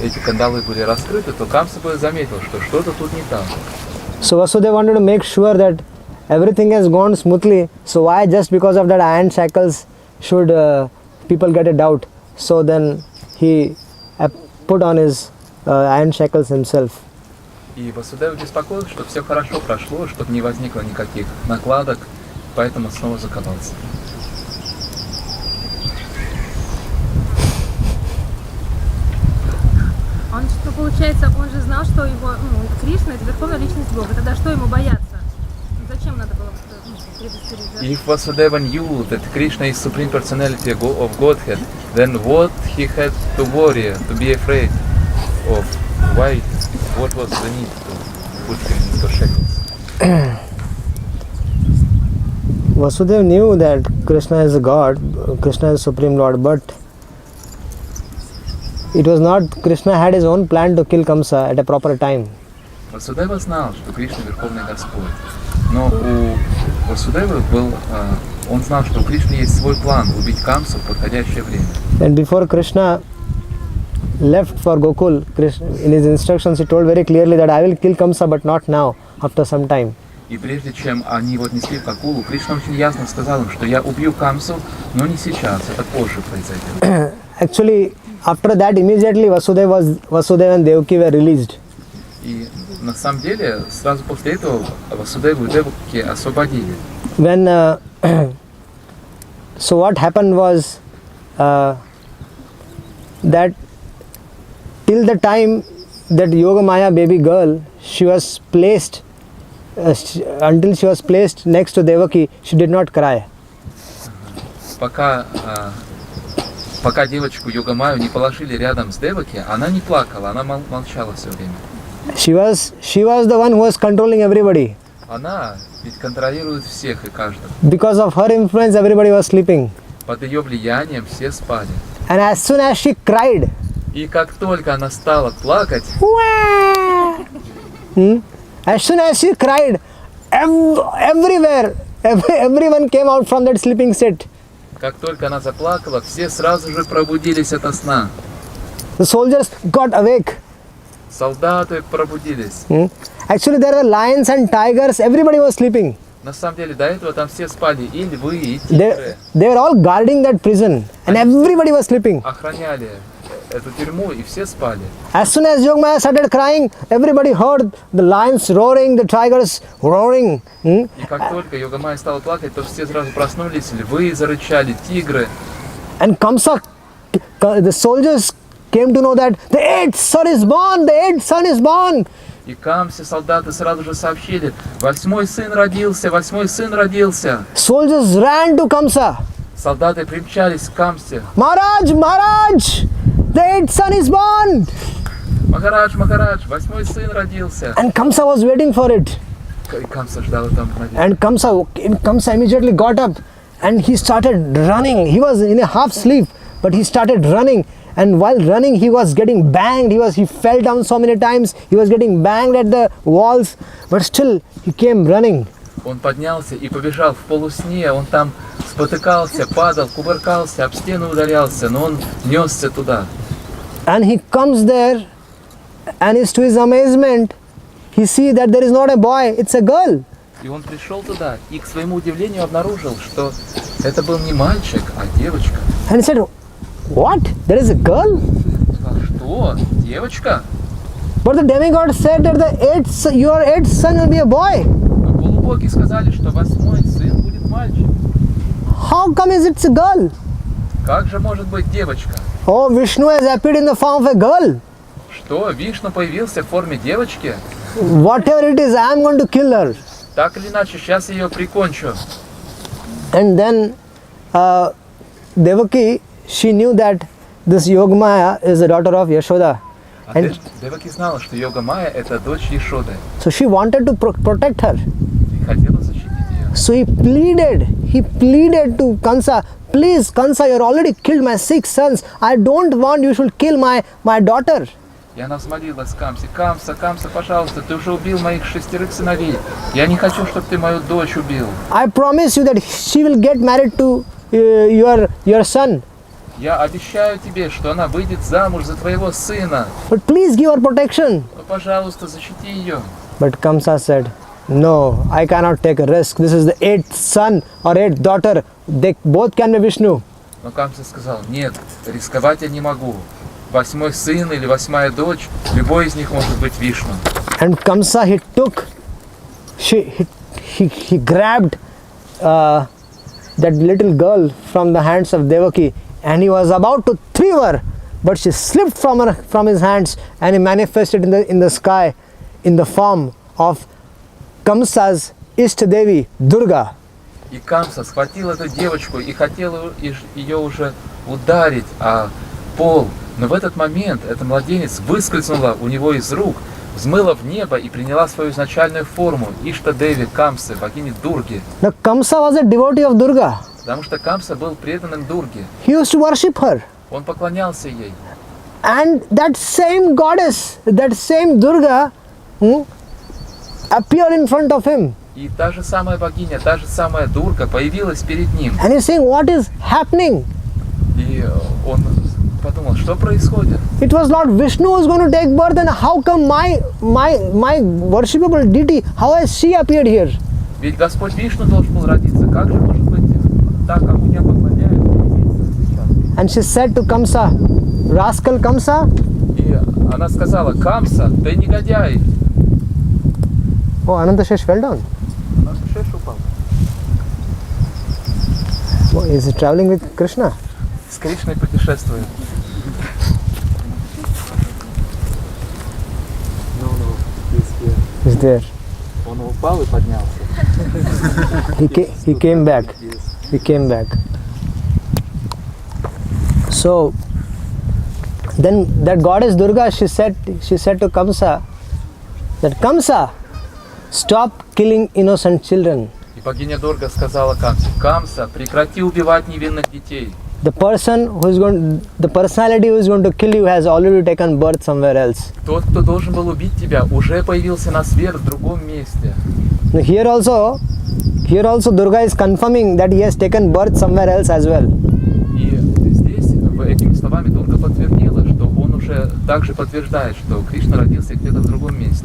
Speaker 2: эти кандалы были раскрыты, то Камса бы заметил, что что-то тут не так.
Speaker 1: So Vasudeva wanted to make sure that everything has gone smoothly. So why just because of that iron shackles should people get a doubt? So then he put on his iron shackles himself.
Speaker 2: И Васудева беспокоил, что все хорошо прошло, чтобы не возникло никаких накладок, поэтому снова заковался.
Speaker 3: Он, что получается, он же знал, что его, Кришна — это верховная личность Бога. Тогда что ему бояться? Зачем надо было предостеречь?
Speaker 2: If Vasudeva knew that Krishna is supreme personality of Godhead, then what he had to worry, to be afraid of? Why? What was the need to put him into shackles?
Speaker 1: Vasudeva knew that Krishna is a God, Krishna is Supreme Lord, but it was not, Krishna had his own plan to kill Kamsa at a proper time.
Speaker 2: Васудева знал, что Кришна Верховный Господь, но у Васудевы он знал, что у Кришны есть свой план убить Камсу в подходящее время.
Speaker 1: And before Krishna left for Gokul, Krishna, in his instructions he told very clearly that I will kill Kamsa but not now, after some time.
Speaker 2: И прежде чем они его отнесли в Акулу, Кришна очень ясно сказал им, что я убью Камсу, но не сейчас, это позже произойдет.
Speaker 1: Actually, after that, immediately Vasudeva and Devaki were released.
Speaker 2: И на самом деле, сразу после этого Васудеву и Деваки освободили.
Speaker 1: When so what happened was that till the time that Yogamaya baby girl, she was placed until she was placed next to Devaki, she did not cry.
Speaker 2: Пока девочку Йогамаю не положили рядом с Деваки, она не плакала, она молчала все время.
Speaker 1: She was the one who was controlling everybody.
Speaker 2: Она ведь контролирует всех и каждого.
Speaker 1: Because of her influence, everybody was sleeping.
Speaker 2: Под ее влиянием все спали.
Speaker 1: And as soon as she cried,
Speaker 2: И как только она стала плакать,
Speaker 1: as soon as she cried, everywhere, everyone came out from that sleeping state.
Speaker 2: как только она заплакала, все сразу же пробудились ото сна.
Speaker 1: The soldiers got awake.
Speaker 2: Солдаты пробудились.
Speaker 1: Actually, there were lions and tigers. Everybody was sleeping.
Speaker 2: На самом деле, до этого там все спали, и львы, и тигры.
Speaker 1: They were all guarding that prison, and everybody was sleeping.
Speaker 2: Охраняли эту тюрьму, и все спали.
Speaker 1: As soon as Yogamaya started crying, everybody heard the lions roaring, the tigers roaring.
Speaker 2: И как только Йогамая стала плакать, то все сразу проснулись, львы зарычали, тигры.
Speaker 1: And Kamsa, the soldiers came to know that the eighth son is born, the eighth son is born.
Speaker 2: И Камсе солдаты сразу же сообщили: восьмой сын родился, восьмой сын родился.
Speaker 1: Soldiers ran to Kamsa.
Speaker 2: Солдаты примчались к Камсе.
Speaker 1: Maharaj, Maharaj, the eighth son is born.
Speaker 2: Махарадж, Махарадж, восьмой сын родился.
Speaker 1: And Kamsa was waiting for it.
Speaker 2: И Камса ждал это мгновение.
Speaker 1: And Kamsa immediately got up and he started running. He was in a half sleep, but he started running. And while running, he was getting banged. He fell down so many times. He was getting banged at the walls, but still he came running.
Speaker 2: Он поднялся и побежал в полусне. Он там спотыкался, падал, кувыркался, об стену ударялся, но он несся туда.
Speaker 1: And he comes there, and to his amazement, he sees that there is not a boy, it's a girl.
Speaker 2: И он пришел туда и, к своему удивлению, обнаружил, что это был не мальчик, а девочка.
Speaker 1: And he said, "What? There is a girl?"
Speaker 2: Что? Девочка?
Speaker 1: But the demigod said that your eighth son will be a boy.
Speaker 2: Но полубоги сказали, что восьмой сын будет мальчик.
Speaker 1: How come it's a girl?
Speaker 2: Как же может быть девочка?
Speaker 1: Oh, Vishnu has appeared in the form of a girl.
Speaker 2: Что, Вишну появился в форме девочки?
Speaker 1: Whatever it is, I am going to kill her.
Speaker 2: Так или иначе, сейчас я ее прикончу.
Speaker 1: And then Devaki, she knew that this Yogamaya is the daughter of Yashoda.
Speaker 2: А
Speaker 1: And
Speaker 2: Деваки знала, что Йогамая – это дочь Ешоды.
Speaker 1: so she wanted to protect her.
Speaker 2: И хотела защитить ее.
Speaker 1: So he pleaded to Kansa, "Please, Kansa, you already killed my 6 sons. I don't want you should kill my daughter."
Speaker 2: И она взмолилась Камсе: Камса, Камса, пожалуйста, ты уже убил моих 6 сыновей. Я не хочу, чтобы ты мою дочь убил.
Speaker 1: I promise you that she will get married to your son.
Speaker 2: Я обещаю тебе, что она выйдет замуж за твоего сына.
Speaker 1: But please give her protection.
Speaker 2: Но, пожалуйста, защити ее.
Speaker 1: But Kamsa said, "No, I cannot take a risk. This is the 8th son or 8th daughter. They both can be Vishnu."
Speaker 2: Но Камса сказал: нет, рисковать я не могу. 8-й сын или 8-я дочь, любой из них может быть Вишну.
Speaker 1: And Kamsa, he grabbed that little girl from the hands of Devaki, and he was about to throw her, but she slipped from his hands, and he manifested in the sky in the form of Kamsa's Ishtadevi, Durga.
Speaker 2: И Камса схватил эту девочку и хотел ее уже ударить о пол. Но в этот момент эта младенец выскользнула у него из рук, взмыла в небо и приняла свою изначальную форму Иштадеви Камсы, богини Дурги.
Speaker 1: Now Kamsa was a devotee of Durga.
Speaker 2: Потому что Камса был преданным Дурге.
Speaker 1: He used to worship her.
Speaker 2: Он поклонялся ей.
Speaker 1: And that same goddess, that same Durga, appeared in front of him.
Speaker 2: И та же самая богиня, та же самая Дурга появилась перед ним.
Speaker 1: And he's saying, "What is happening?"
Speaker 2: И он подумал, что происходит?
Speaker 1: It was Lord Vishnu who was going to take birth, and how come my worshipable deity, how has she appeared here?
Speaker 2: Ведь Господь Вишну должен был родиться. Как же может быть та, кому я поклоняюсь, родиться сейчас?
Speaker 1: And she said to Kamsa, rascal Kamsa.
Speaker 2: И она сказала: Камса, ты негодяй.
Speaker 1: Oh, Anantashesh fell down.
Speaker 2: Наш шеш упал.
Speaker 1: Oh, is he traveling with Krishna?
Speaker 2: С Кришной путешествует.
Speaker 1: He's there.
Speaker 2: Он упал и поднялся.
Speaker 1: He came back. He came back. So then that goddess Durga, she said to Kamsa that Kamsa, stop killing innocent children.
Speaker 2: И богиня Дурга сказала Камсе: Камса, прекрати убивать невинных детей.
Speaker 1: The personality who is going to kill you has already taken birth somewhere else.
Speaker 2: Тот, кто должен был убить тебя, уже появился на свет в другом месте.
Speaker 1: Now here also Durga is confirming that he has taken birth somewhere else as well.
Speaker 2: И здесь, этими словами, Дурга подтвердила, что он уже также подтверждает, что Кришна родился где-то в другом месте.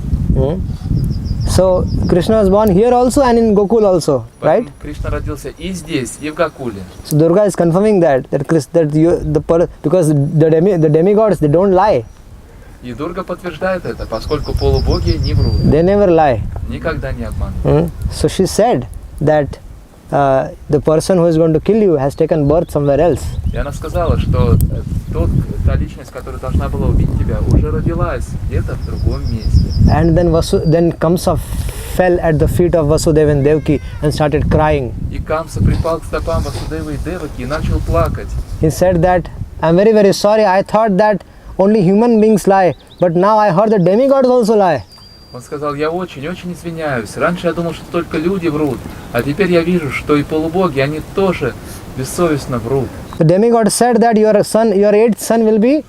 Speaker 1: So Krishna was born here also and in Gokul also, right?
Speaker 2: Кришна родился и здесь, и в Гокуле.
Speaker 1: So Durga is confirming because the demigods, they don't lie.
Speaker 2: И Дурга подтверждает это, поскольку полубоги не врут.
Speaker 1: They never lie.
Speaker 2: Никогда не обманывают.
Speaker 1: So she said that the person who is going to kill you has taken birth somewhere else.
Speaker 2: И она сказала, что та личность, которая должна была убить тебя, уже родилась где-то в другом месте.
Speaker 1: And then Kamsa fell at the feet of Vasudeva and Devaki and started crying.
Speaker 2: И Камса припал к стопам Васудевы и Деваки и начал плакать.
Speaker 1: He said that, I'm very, very sorry, I thought that only human beings lie, but now I heard the demigods also lie.
Speaker 2: Он сказал: я очень-очень извиняюсь. Раньше я думал, что только люди врут, а теперь я вижу, что и полубоги, они тоже бессовестно врут.
Speaker 1: The demigod said that your eighth son will be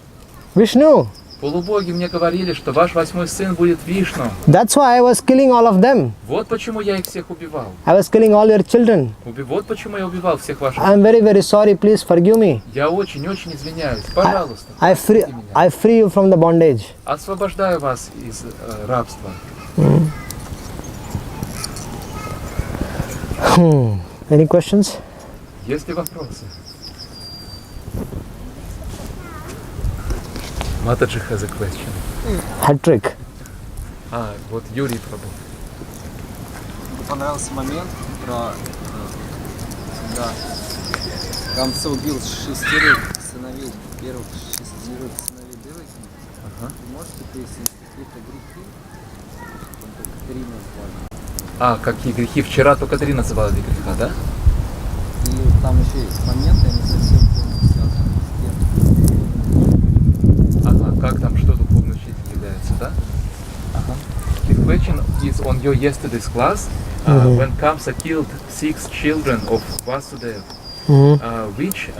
Speaker 1: Vishnu.
Speaker 2: Полубоги мне говорили, что ваш 8-й сын будет Вишну.
Speaker 1: That's why I was killing all of them.
Speaker 2: Вот почему я их всех убивал.
Speaker 1: I was killing all your children.
Speaker 2: Вот почему я убивал всех ваших.
Speaker 1: I'm very, very sorry, please forgive me.
Speaker 2: Я очень-очень извиняюсь. Пожалуйста,
Speaker 1: I
Speaker 2: простите меня.
Speaker 1: free you from the bondage.
Speaker 2: Освобождаю вас из рабства.
Speaker 1: Any questions?
Speaker 2: Есть ли вопросы? Mataji has a question.
Speaker 1: Hat trick.
Speaker 2: Вот Юрий Прабhu.
Speaker 4: Понравился момент про когда Камса убил 6 сыновей, первых 6 сыновей Деваки. Вы можете пояснить какие-то грехи, только 3 назвали?
Speaker 2: Какие грехи? Вчера только 3 называли греха, да?
Speaker 4: И там еще есть моменты, они совсем полностью связаны с тем.
Speaker 2: Как там что духовный учитель является, да? His question is on your yesterday's class, when Kamsa killed 6 children of Vasudeva, which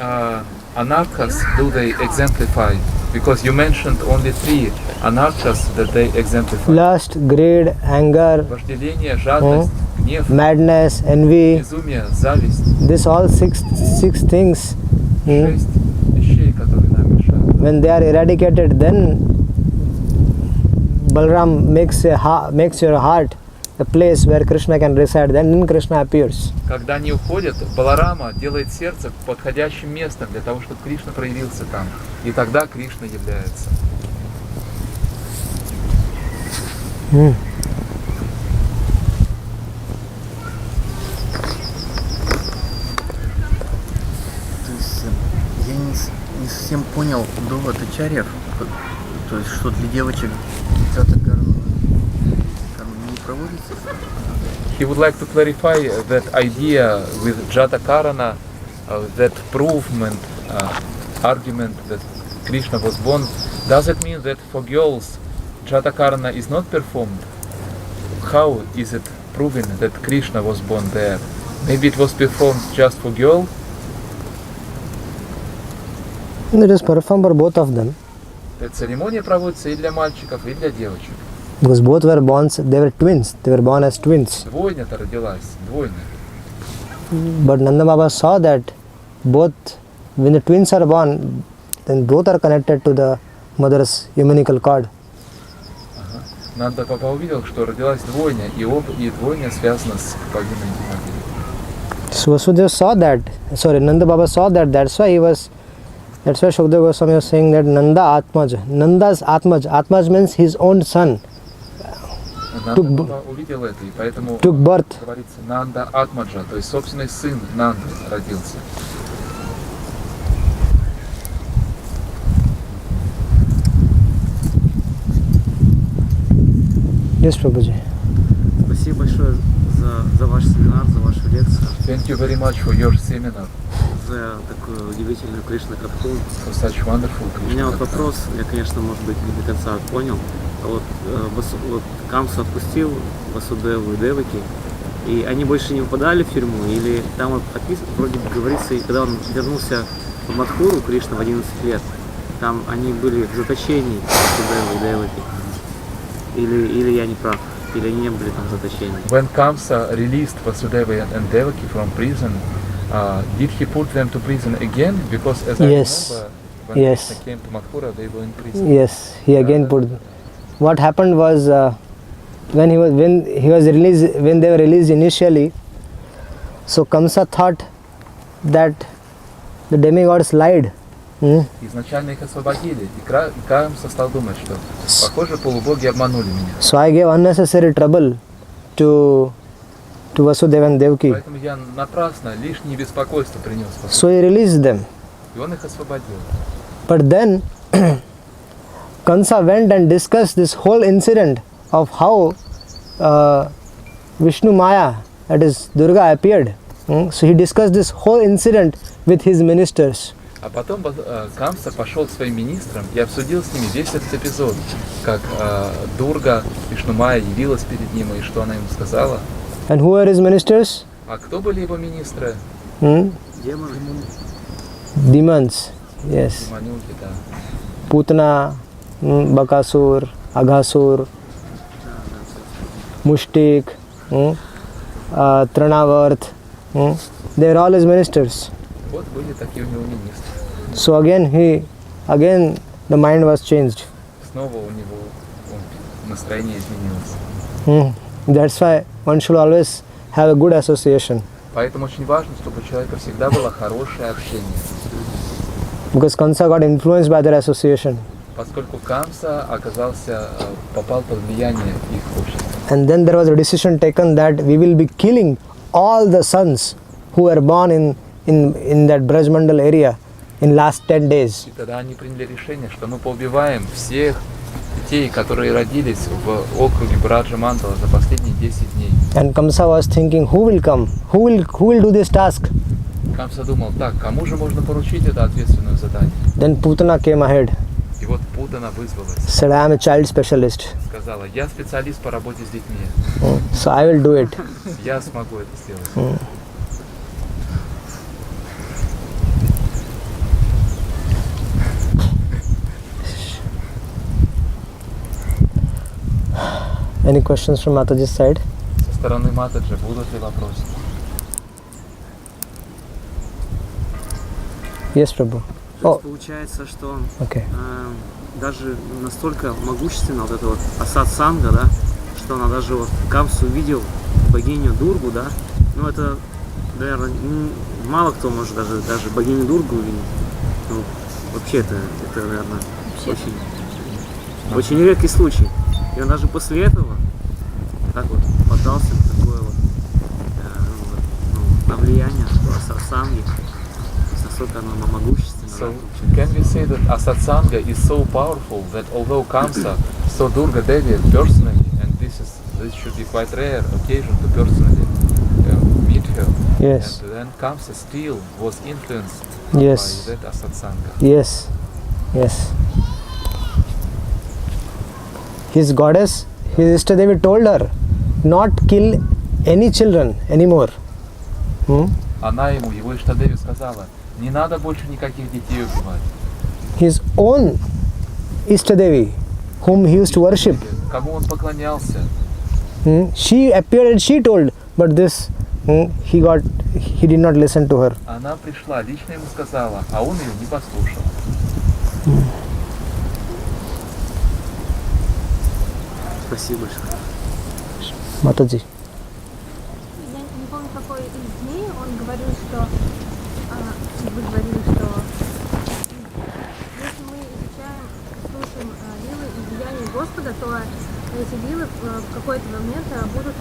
Speaker 2: anarchas do they exemplify? Because you mentioned only 3 anarchas that they exemplify.
Speaker 1: Lust, greed, anger,
Speaker 2: Вожделение, жадность, гнев,
Speaker 1: madness, envy.
Speaker 2: безумие, зависть.
Speaker 1: This all six things.
Speaker 2: 6 вещей, которые нам мешают.
Speaker 1: When they are eradicated, then Balram makes your heart a place where Krishna can reside. Then Krishna appears.
Speaker 2: Когда они уходят, Баларама делает сердце подходящим местом для того, чтобы Кришна проявился там. И тогда Кришна является.
Speaker 4: То есть я не совсем понял довод Ачарьев, то есть что для девочек джата-карма не проводится.
Speaker 2: He would like to clarify that idea with Jata Karana, that provement, argument that Krishna was born. Does it mean that for girls Jata Karana is not performed? How is it proven that Krishna was born there? Maybe it was performed just for girl?
Speaker 1: It is performed for both of them.
Speaker 2: Эта церемония проводится и для мальчиков, и для девочек.
Speaker 1: Because both were born, they were twins. They were born as twins.
Speaker 2: Двойня-то родилась, двойня.
Speaker 1: But Nanda Baba saw that both, when the twins are born, then both are connected to the mother's umbilical cord.
Speaker 2: Нанда Папа увидел, что родилась двойня, и двойня связана с пуповиной матери.
Speaker 1: So Vasudeva saw that, Nanda Baba saw that, that's why Shukdev Goswami was saying that Nanda Atmaj, Nanda's Atmaj means his own son,
Speaker 2: Нанда Папа увидел это, и поэтому
Speaker 1: took birth.
Speaker 2: говорится Нанда Атмаджа, то есть собственный сын Нанды родился.
Speaker 1: Yes, Prabhuji.
Speaker 4: Спасибо большое за ваш семинар, за вашу лекцию,
Speaker 2: Thank you very much for your seminar,
Speaker 4: за такую удивительную Кришна карту.
Speaker 2: for such wonderful
Speaker 4: У меня
Speaker 2: Krishna.
Speaker 4: вот вопрос, я, конечно, может быть, не до конца понял. Вот Камса отпустил Васудеву и Деваки, и они больше не попадали в тюрьму, или там вот вроде бы говорится, и когда он вернулся в Мадхуру, Кришна, в 11 лет, там они были в заточении, Васудевы и Деваки. Или я не прав, или они не были там в заточении.
Speaker 2: When Kamsa released Vasudeva and Devaki from prison, did he put them to prison again? Because as
Speaker 1: Yes.
Speaker 2: I remember, when
Speaker 1: Yes.
Speaker 2: Krishna came to Mathura, they were in prison.
Speaker 1: Yes, he again put. What happened was when they were released initially. So Kamsa thought that the demigods lied.
Speaker 2: Изначально их освободили, и Камса стал думать, что, похоже, полубоги обманули меня.
Speaker 1: So I gave unnecessary trouble to Vasudeva and Devaki.
Speaker 2: Поэтому я напрасно лишнее беспокойство принес.
Speaker 1: So he released them.
Speaker 2: И он их освободил.
Speaker 1: But then Kamsa went and discussed this whole incident of how Vishnu Maya, that is Durga, appeared. So he discussed this whole incident with his ministers.
Speaker 2: А потом Камса пошел к своим министрам и обсудил с ними весь этот эпизод, как Дурга, Вишнумая явилась перед ним, и что она ему сказала.
Speaker 1: And who were his ministers?
Speaker 2: А кто были его министры?
Speaker 4: Демоны.
Speaker 1: Demons. Yes.
Speaker 2: Демонюки, да.
Speaker 1: Putana, Bakasur, Aghasur, Mushtik, Tranavarth. They were all his ministers.
Speaker 2: Вот были такие у него министры.
Speaker 1: So again the mind was changed.
Speaker 2: Снова у него настроение изменилось.
Speaker 1: That's why one should always have a good association.
Speaker 2: Поэтому очень важно, чтобы у человека всегда было хорошее общение.
Speaker 1: Because Kamsa got influenced by their association.
Speaker 2: Поскольку Камса попал под влияние их общества.
Speaker 1: And then there was a decision taken that we will be killing all the sons who were born in that Brajasundara area in last 10 days.
Speaker 2: И тогда они приняли решение, что мы поубиваем всех детей, которые родились в округе Браджа-Мандала за последние 10 дней.
Speaker 1: And Kamsa was thinking, who will come? Who will do this task?
Speaker 2: Камса думал, так, кому же можно поручить это ответственное задание?
Speaker 1: Then Putana came ahead.
Speaker 2: И вот Путана вызвалась.
Speaker 1: Said, I am a child specialist.
Speaker 2: Сказала, я специалист по работе с детьми.
Speaker 1: So I will do it.
Speaker 2: Я смогу это сделать.
Speaker 1: Any questions from Mataji's side?
Speaker 2: Со стороны Матаджи будут ли вопросы?
Speaker 1: Yes, Prabhu.
Speaker 4: То есть получается, что
Speaker 1: Okay.
Speaker 4: даже настолько могущественно вот это вот асад-санга, да, что она даже вот Камсу увидел богиню Дургу, да, ну это, наверное, мало кто может даже богиню Дургу увидеть. Ну, вообще это наверное, очень редкий случай. И он даже после этого так вот поддался на такое вот на влияние асад-санги. Насколько она могущественна.
Speaker 2: So, can we say that Asatsanga is so powerful that although Kamsa saw Durga Devi personally, and this should be quite rare occasion to personally meet her,
Speaker 1: Yes.
Speaker 2: and then Kamsa still was influenced
Speaker 1: Yes.
Speaker 2: by that Asatsanga.
Speaker 1: Yes. Yes. His goddess, his Ishtadevi told her not kill any children anymore.
Speaker 2: Она ему, его Иштадеви, сказала, не надо больше никаких детей убивать.
Speaker 1: His own Ishtadevi, whom he used to worship,
Speaker 2: Кому он поклонялся?
Speaker 1: she appeared and she told, but this he did not listen to her.
Speaker 2: Она пришла, лично ему сказала, а он ее не послушал.
Speaker 4: Спасибо большое.
Speaker 1: Матаджи.
Speaker 3: Я не помню, какой из дней он говорил, что вы говорили, что если мы изучаем, слушаем лилы и деяния Господа, то эти лилы в какой-то момент будут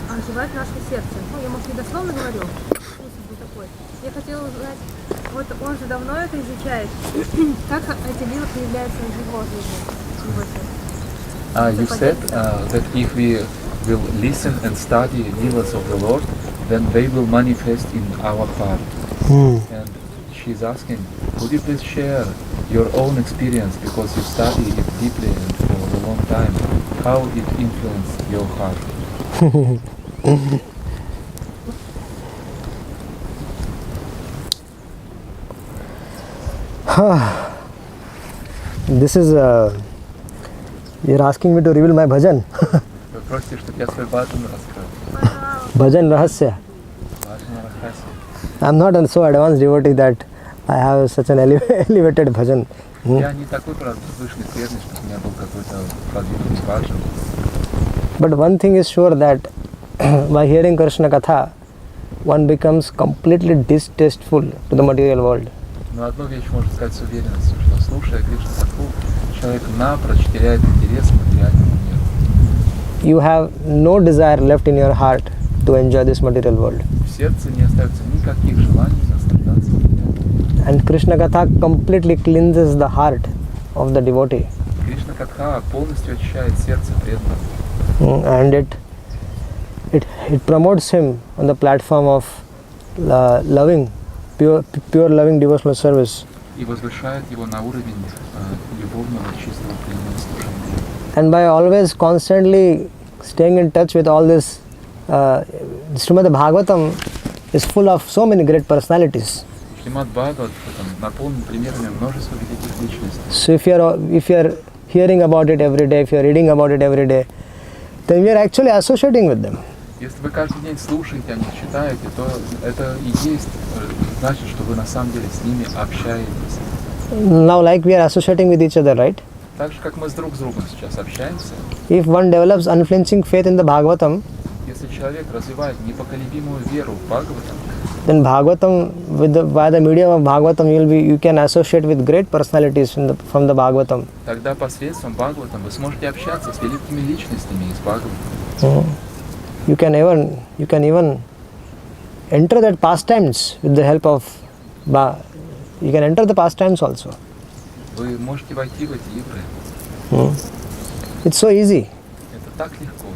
Speaker 3: оживать в нашем сердце. Ну, я, может, не дословно говорю, смысл был такой. Я хотела узнать, вот он же давно это изучает, как эти лилы появляются в его жизни, в его сердце.
Speaker 2: You said that if we will listen and study Leelas of the Lord, then they will manifest in our heart. And she's asking, would you please share your own experience, because you study it deeply and for a long time, how it influenced your heart?
Speaker 1: This is you're asking me to reveal my bhajan.
Speaker 2: Вы просите, чтобы я свой баджан раскрыл.
Speaker 1: Bhajan rahasya.
Speaker 2: Баджан рахаси.
Speaker 1: I'm not a so advanced devotee that I have such an elevated bhajan.
Speaker 2: Я не такой, правда, возвышенный преданный, чтобы у меня был какой-то продвинутый баджан.
Speaker 1: But one thing is sure, that by hearing Krishna Katha, one becomes completely distasteful to the material world.
Speaker 2: Но одну вещь можно сказать с уверенностью, что слушая Кришна Катху, человек напрочь теряет интерес к материальному миру.
Speaker 1: You have no desire left in your heart to enjoy this material world.
Speaker 2: В сердце не остается никаких желаний наслаждаться материальным миром.
Speaker 1: And Krishna Katha completely cleanses the heart of the devotee.
Speaker 2: Кришна Катха полностью очищает сердце преданного.
Speaker 1: And it promotes him on the platform of loving, pure loving devotional service.
Speaker 2: И возвышает его на уровень любовного, чистого, преданного служения.
Speaker 1: And by always constantly staying in touch with all this, Srimad Bhagavatam is full of so many great personalities.
Speaker 2: Шримад Бхагаватам наполнен примерами множества великих личностей.
Speaker 1: So if you are hearing about it every day, if you are reading about it every day, then we are actually associating with them.
Speaker 2: Если вы каждый день слушаете о них, читаете, то это и есть, значит, что вы на самом деле с ними общаетесь.
Speaker 1: Now, like we are associating with each other, right?
Speaker 2: Так же, как мы друг с другом сейчас общаемся,
Speaker 1: If one develops unflinching faith in the Bhagavatam,
Speaker 2: если человек развивает непоколебимую веру в Бхагаватам,
Speaker 1: then Bhagavatam, by the medium of Bhagavatam, you can associate with great personalities from the Bhagavatam.
Speaker 2: тогда посредством Бхагаватам вы сможете общаться с великими личностями из Бхагаватам.
Speaker 1: You can even enter that pastimes with the help of you can enter the pastimes also.
Speaker 2: Вы можете войти в эти игры.
Speaker 1: It's so easy.
Speaker 2: Это так легко.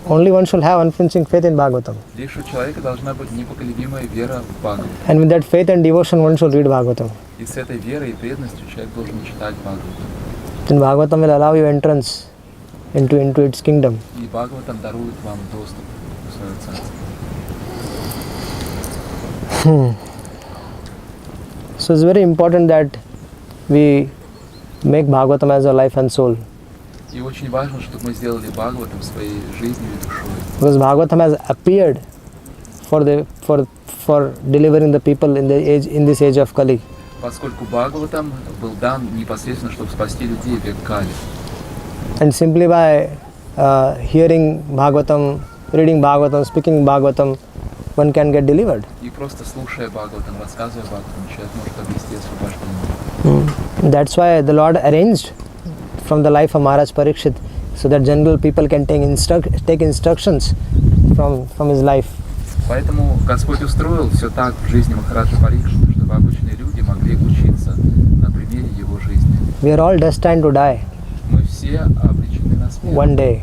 Speaker 1: Only one should have unflinching faith in Bhagavatam.
Speaker 2: Лишь у человека должна быть непоколебимая вера в Бхагаватам.
Speaker 1: And with that faith and devotion, one should read Bhagavatam.
Speaker 2: И с этой верой и преданностью человек должен читать Бхагаватам.
Speaker 1: Then Bhagavatam will allow you entrance into its kingdom.
Speaker 2: И Бхагаватам дарует вам доступ в свое царство.
Speaker 1: So it's very important that we make Bhagavatam as our life and soul.
Speaker 2: И очень важно, чтобы мы сделали Бхагаватам своей жизнью и душой.
Speaker 1: Because Bhagavatam has appeared for delivering the people in this age of Kali.
Speaker 2: Поскольку Бхагаватам был дан непосредственно, чтобы спасти людей в век Кали.
Speaker 1: And simply by hearing Bhagavatam, reading Bhagavatam, speaking Bhagavatam, one can get delivered.
Speaker 2: И просто слушая Бхагаватам, рассказывая Бхагаватам, человек может обрести освобождение.
Speaker 1: That's why the Lord arranged from the life of Maharaj Parikshit, so that general people can take instructions from his life.
Speaker 2: Поэтому Господь устроил все так в жизни Махараджа Парикшита, чтобы обычные люди могли учиться на примере его жизни.
Speaker 1: We are all destined to die
Speaker 2: Мы все обречены на смерть.
Speaker 1: one day.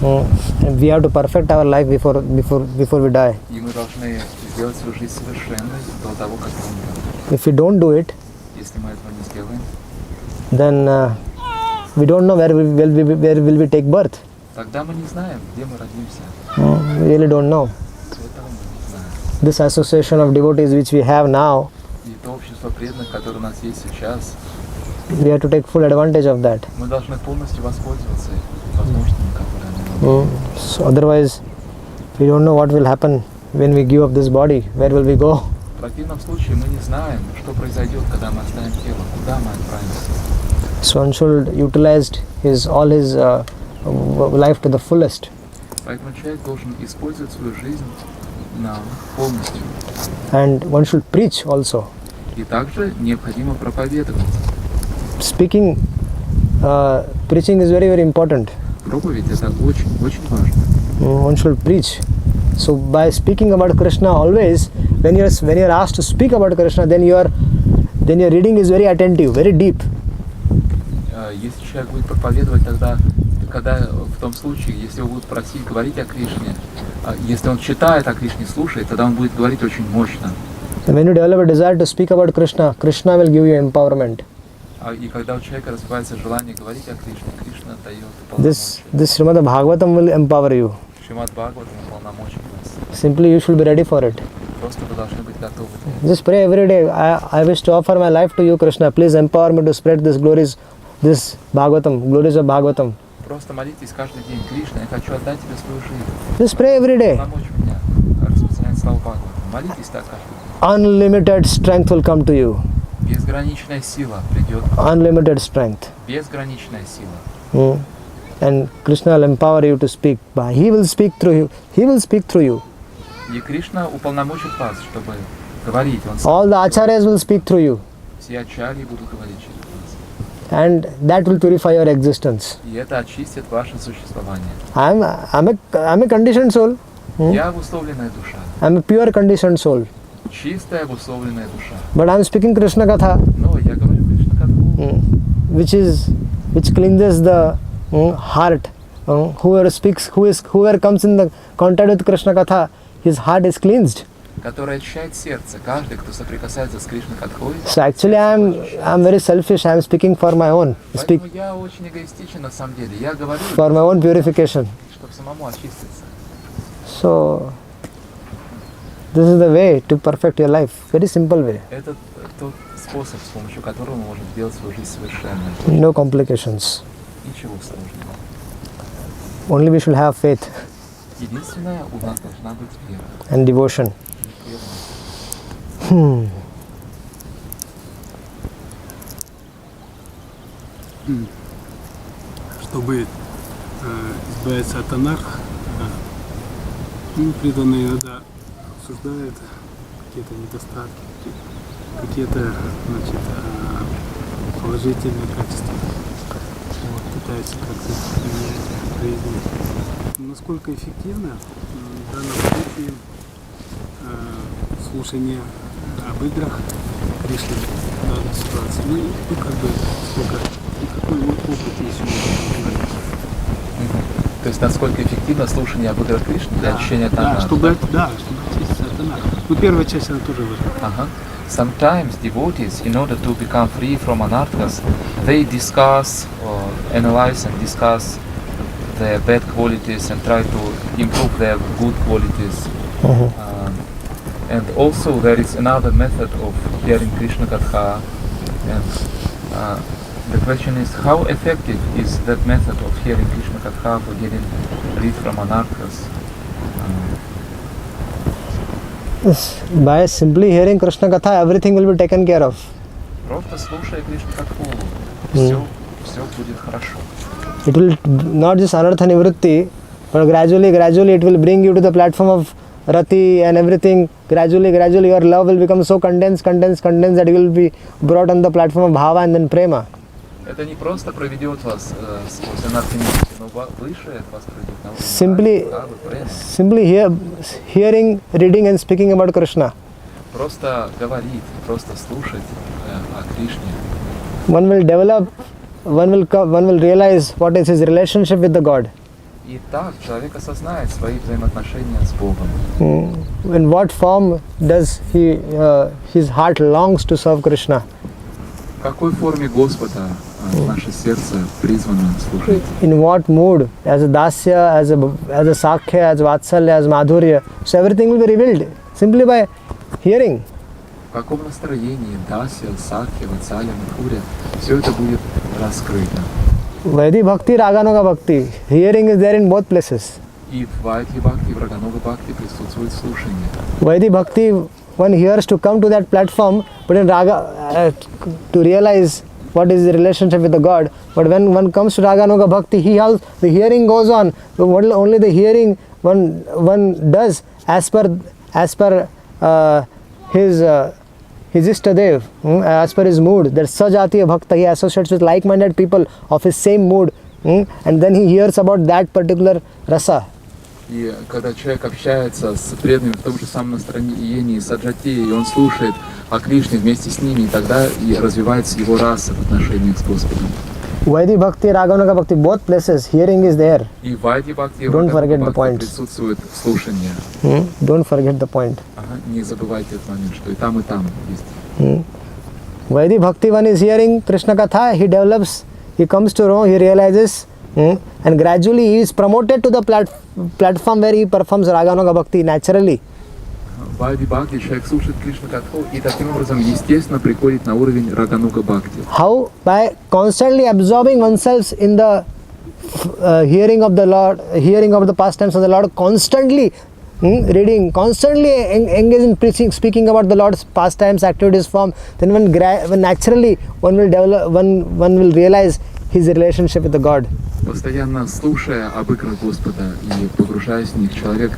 Speaker 1: And we have to perfect our life before we die.
Speaker 2: И мы должны сделать свою жизнь совершенной до того, как мы умрем.
Speaker 1: If we don't do it,
Speaker 2: Если мы этого не сделаем,
Speaker 1: then we don't know where will we take birth.
Speaker 2: тогда мы не знаем, где мы родимся.
Speaker 1: We really don't know.
Speaker 2: Этого мы не знаем.
Speaker 1: This association of devotees which we have now,
Speaker 2: И то общество преданных, которое у нас есть сейчас,
Speaker 1: we have to take full advantage of that.
Speaker 2: мы должны полностью воспользоваться возможностями, которые они нам дают.
Speaker 1: So otherwise, we don't know what will happen when we give up this body. Where will we go?
Speaker 2: В противном случае мы не знаем, что произойдет, когда мы оставим тело, куда мы отправимся.
Speaker 1: So one should utilize all his life to the fullest.
Speaker 2: Поэтому человек должен использовать свою жизнь полностью.
Speaker 1: And one should preach also.
Speaker 2: И также необходимо проповедовать.
Speaker 1: Speaking, preaching is very, very important.
Speaker 2: Проповедь это очень, очень важно.
Speaker 1: One should preach. So by speaking about Krishna always, when you are asked to speak about Krishna, then your reading is very attentive, very deep.
Speaker 2: Если человек будет проповедовать, тогда, когда в том случае, если его будут просить говорить о Кришне, если он читает о Кришне, слушает, тогда он будет говорить очень мощно.
Speaker 1: And when you develop a desire to speak about Krishna, Krishna will give you empowerment.
Speaker 2: И когда у человека развивается желание говорить о Кришне, Кришна дает полномочия.
Speaker 1: This Srimad Bhagavatam will empower you.
Speaker 2: Шримад Бхагаватам полномочия вас.
Speaker 1: Simply you should be ready for it.
Speaker 2: Просто вы должны быть готовы.
Speaker 1: Just pray every day. I wish to offer my life to you, Krishna. Please empower me to spread this glories, this Bhagavatam, glories of Bhagavatam.
Speaker 2: Просто молитесь каждый день, Кришна, я хочу отдать тебе свою жизнь.
Speaker 1: Just pray every day.
Speaker 2: Помочь меня распространять славу Бхагаватам. Молитесь так каждый день.
Speaker 1: Unlimited strength will come to you.
Speaker 2: Безграничная сила придет.
Speaker 1: Unlimited strength.
Speaker 2: Безграничная сила.
Speaker 1: And Krishna will empower you to speak. He will speak through you. He will speak through you.
Speaker 2: И Кришна уполномочит вас, чтобы говорить.
Speaker 1: All the acharyas will speak through you.
Speaker 2: Все ачарьи будут говорить через вас.
Speaker 1: And that will purify your existence.
Speaker 2: И это очистит ваше существование.
Speaker 1: I'm a conditioned soul.
Speaker 2: Я обусловленная душа.
Speaker 1: I'm a pure conditioned soul.
Speaker 2: Чистая обусловленная душа.
Speaker 1: But I'm speaking Krishna Katha,
Speaker 2: Но я говорю Кришна Катху.
Speaker 1: which cleanses the heart. Whoever comes in the contact with Krishna Katha, his heart is cleansed.
Speaker 2: Которая очищает сердце. Каждый, кто соприкасается с Кришной Катхой.
Speaker 1: So actually I'm very selfish. I'm speaking for my own.
Speaker 2: Поэтому я очень эгоистичен на самом деле. Я говорю
Speaker 1: for my own purification.
Speaker 2: чтобы самому очиститься.
Speaker 1: So this is the way to perfect your life. Very simple way.
Speaker 2: Это тот способ, с помощью которого мы можем сделать свою жизнь совершенной.
Speaker 1: No complications.
Speaker 2: Ничего сложного.
Speaker 1: Only we should have faith
Speaker 2: Единственное, у нас должна быть вера.
Speaker 1: and devotion.
Speaker 5: Чтобы избавиться от анарха, преданные иногда обсуждают какие-то недостатки, какие-то положительные качества. Пытаются как-то менять жизнь. Насколько эффективно в данном случае слушание об играх Кришны в данной ситуации? Какой опыт есть у него?
Speaker 2: То есть насколько эффективно слушание об играх Кришны для очищения от анарха?
Speaker 5: Чтобы очиститься от анарха. Первая часть она тоже важна.
Speaker 2: Sometimes devotees, in order to become free from anarthas, they discuss, analyze and discuss their bad qualities and try to improve their good qualities. And also there is another method of hearing Krishna Katha. And the question is, how effective is that method of hearing Krishna Katha for getting rid from anarthas?
Speaker 1: By simply hearing Krishna Katha, everything will be taken care of.
Speaker 2: Просто слушая Кришну Катху, все будет хорошо.
Speaker 1: It will not just anartha nivritti, but gradually it will bring you to the platform of rati and everything. Gradually your love will become so condensed that you will be brought on the platform of bhava and then prema.
Speaker 2: Это не просто проведет вас сквозь анархинити, но выше это вас проведет на уровень
Speaker 1: Simply hearing, reading and speaking about Krishna.
Speaker 2: Просто говорить, просто слушать о Кришне.
Speaker 1: One will develop, one will realize what is his relationship with the God.
Speaker 2: И так человек осознает свои взаимоотношения с Богом.
Speaker 1: In what form does his heart longs to serve Krishna?
Speaker 2: В какой форме Господа наше сердце призвано служить?
Speaker 1: In what mood? As a dasya, as a sakhya, as vatsalya, as madhurya. So everything will be revealed simply by hearing.
Speaker 2: В каком настроении дасya, сакхя, ватсалya, мадхуря, все это будет раскрыто.
Speaker 1: Vaidhi bhakti, raganuga bhakti. Hearing is there in both places.
Speaker 2: И в Вайдхи Бхакти, и в Рагануга Бхакти присутствует слушание.
Speaker 1: Vaidhi bhakti, one hears to come to that platform, but in raga, to realize what is the relationship with the God. But when one comes to Raganuga Bhakti, the hearing goes on. Only the hearing one does as per his Ishtadev, as per his mood. That Sajatiya Bhakta, he associates with like-minded people of his same mood, and then he hears about that particular rasa.
Speaker 2: И когда человек общается с преданными в том же самом настроении саджати, и он слушает о Кришне вместе с ними, и тогда и развивается его раса в отношении с Господом.
Speaker 1: Vaidhi Bhakti, Raganuga Bhakti, both places, hearing is there.
Speaker 2: И в Вайди Бхакти, и в
Speaker 1: Don't forget
Speaker 2: Рагаnuga
Speaker 1: the
Speaker 2: Бхакти
Speaker 1: point.
Speaker 2: присутствует слушание.
Speaker 1: Don't forget the point.
Speaker 2: Ага, не забывайте этот момент, что и там есть.
Speaker 1: Vaidhi Bhakti, one is hearing Krishna Katha, he develops, he comes to know, he realizes, and gradually he is promoted to the platform where he performs Raganuga Bhakti naturally.
Speaker 2: В Вайди Бхакти человек слушает Кришна Катху и таким образом естественно приходит на уровень Рагануга Бхакти.
Speaker 1: How? By constantly absorbing oneself in the hearing of the Lord, hearing of the pastimes of the Lord, constantly reading, constantly engage in preaching, speaking about the Lord's pastimes, activities, form. Then when naturally one will develop, one will realize his relationship with the God.
Speaker 2: Постоянно слушая об играх Господа и погружаясь в них, человек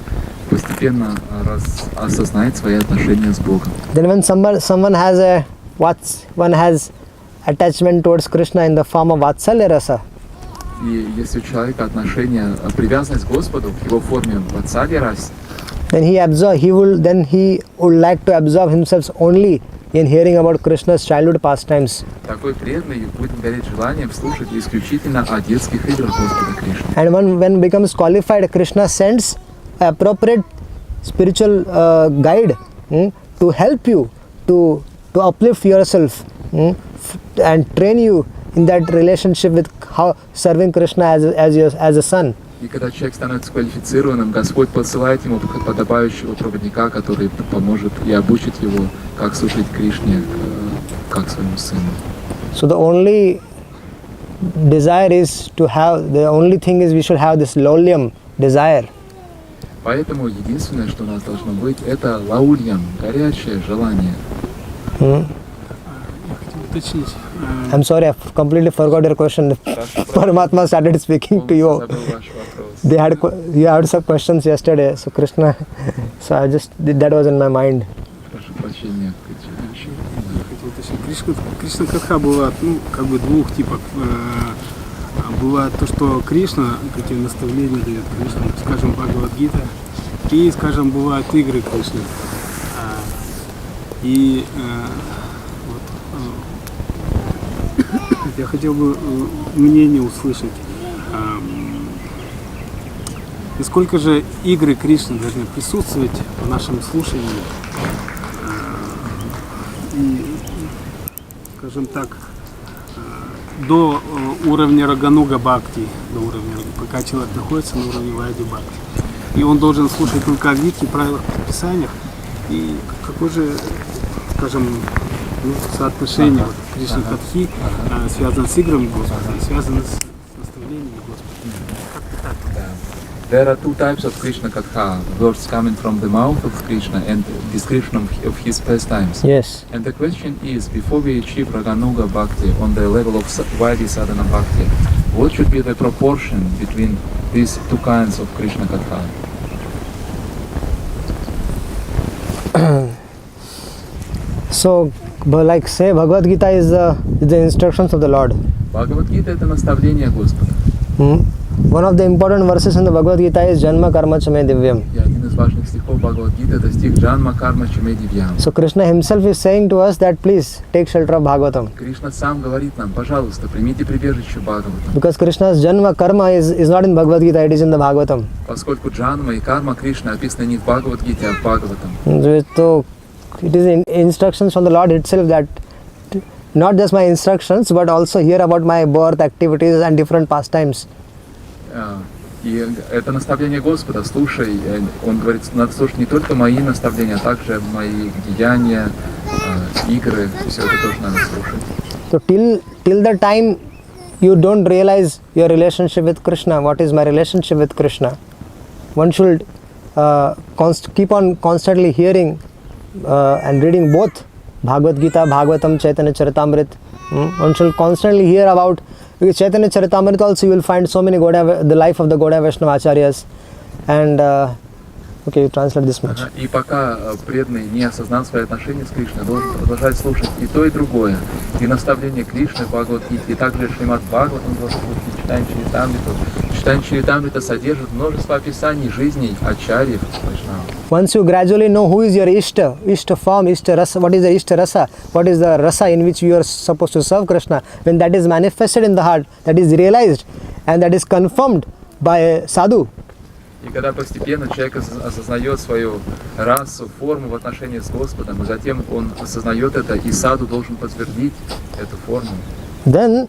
Speaker 2: постепенно осознает свои отношения с Богом.
Speaker 1: Then when someone has attachment towards Krishna in the form of Vatsalya rasa,
Speaker 2: И если у человека отношение, привязанность к Господу в его форме ватсалья расе,
Speaker 1: then he would like to absorb himself only in hearing about Krishna's childhood pastimes.
Speaker 2: такой преданный будет гореть желанием слушать исключительно о детских играх Господа Кришны.
Speaker 1: And when becomes qualified, Krishna sends appropriate spiritual guide to help you to uplift yourself and train you in that relationship with how serving Krishna as a son.
Speaker 2: И когда человек становится квалифицированным, Господь посылает ему подобающего проводника, который поможет и обучит его, как служить Кришне, как своему сыну.
Speaker 1: So the only thing is we should have this laulyam desire.
Speaker 2: Поэтому единственное, что у нас должно быть, это лаульям, горячее желание.
Speaker 5: Я хотел уточнить.
Speaker 1: I'm sorry, I completely forgot your question. Paramatma started speaking to you.
Speaker 2: Забыл ваш вопрос.
Speaker 1: You had some questions yesterday, so Krishna. So I just that was in my mind.
Speaker 2: Прошу прощения.
Speaker 5: Я хотел уточнить. Кришна Катха бывает, двух типов. Бывает то, что Кришна, какие наставления дает Кришна, скажем, Бхагавад-гита, и, скажем, бывают игры Кришны. Я хотел бы мнение услышать, насколько же игры Кришны должны присутствовать в нашем слушании, и, скажем так, до уровня Рагануга Бхакти, пока человек находится на уровне Вайди Бхакти. И он должен слушать только о Гите, правилах, предписаниях, и какое же, скажем, соотношение Кришны Катхи связано с играми Господа и связано с наставлениями Господа.
Speaker 2: There are two types of Krishna Katha, words coming from the mouth of Krishna and description of his pastimes.
Speaker 1: Yes.
Speaker 2: And the question is, before we achieve Raganuga Bhakti on the level of Vaidhi Sadhana Bhakti, what should be the proportion between these two kinds of Krishna Katha?
Speaker 1: So, like say, Bhagavad Gita is the instructions of the Lord.
Speaker 2: Bhagavad Gita это наставление Господа.
Speaker 1: One of the important verses in the Bhagavad Gita is Janma Karma Chame Divyam.
Speaker 2: И один из важных стихов Bhagavad Gita это стих Janma Karma Chame Divyam.
Speaker 1: So Krishna himself is saying to us that please take shelter of Bhagavatam.
Speaker 2: Кришна сам говорит нам, пожалуйста, примите прибежище Бхагаватам.
Speaker 1: Because Krishna's Janma Karma is not in Bhagavad Gita, it is in the Bhagavatam.
Speaker 2: Поскольку Джанма и Карма Кришны описаны не в Бхагавад-гите, а в Бхагаватам.
Speaker 1: So it is instructions from the Lord itself that not just my instructions but also hear about my birth, activities and different pastimes.
Speaker 2: И это наставление Господа, слушай, он говорит, надо слушать не только мои наставления, а также мои деяния, игры, все это тоже надо слушать.
Speaker 1: So till the time you don't realize your relationship with Krishna, what is my relationship with Krishna, one should keep on constantly hearing and reading both Bhagavad Gita, Bhagavatam, Chaitanya Charitamrita One should constantly hear about, because Chaitanya Charitamrita also you will find so many the life of the Gaudiya Vaishnava Acharyas. And okay, you translate this much.
Speaker 2: И пока преданный не осознал свои отношения с Кришной, должен продолжать слушать и то, и другое. И наставление Кришны в Бхагавад-гите, и также Шримад Бхагаватам должен слушать, читание Чаритамриту. Читание Чаритамрита содержит множество описаний жизней ачарьев Вайшнавов.
Speaker 1: Once you gradually know who is your Ishta form, Ishta Rasa, what is the Ishta Rasa, what is the Rasa in which you are supposed to serve Krishna, when that is manifested in the heart, that is realized and that is confirmed by a sadhu.
Speaker 2: И когда постепенно человек осознает свою расу, форму в отношении с Господом, и затем он осознает это, и саду должен подтвердить эту форму.
Speaker 1: Then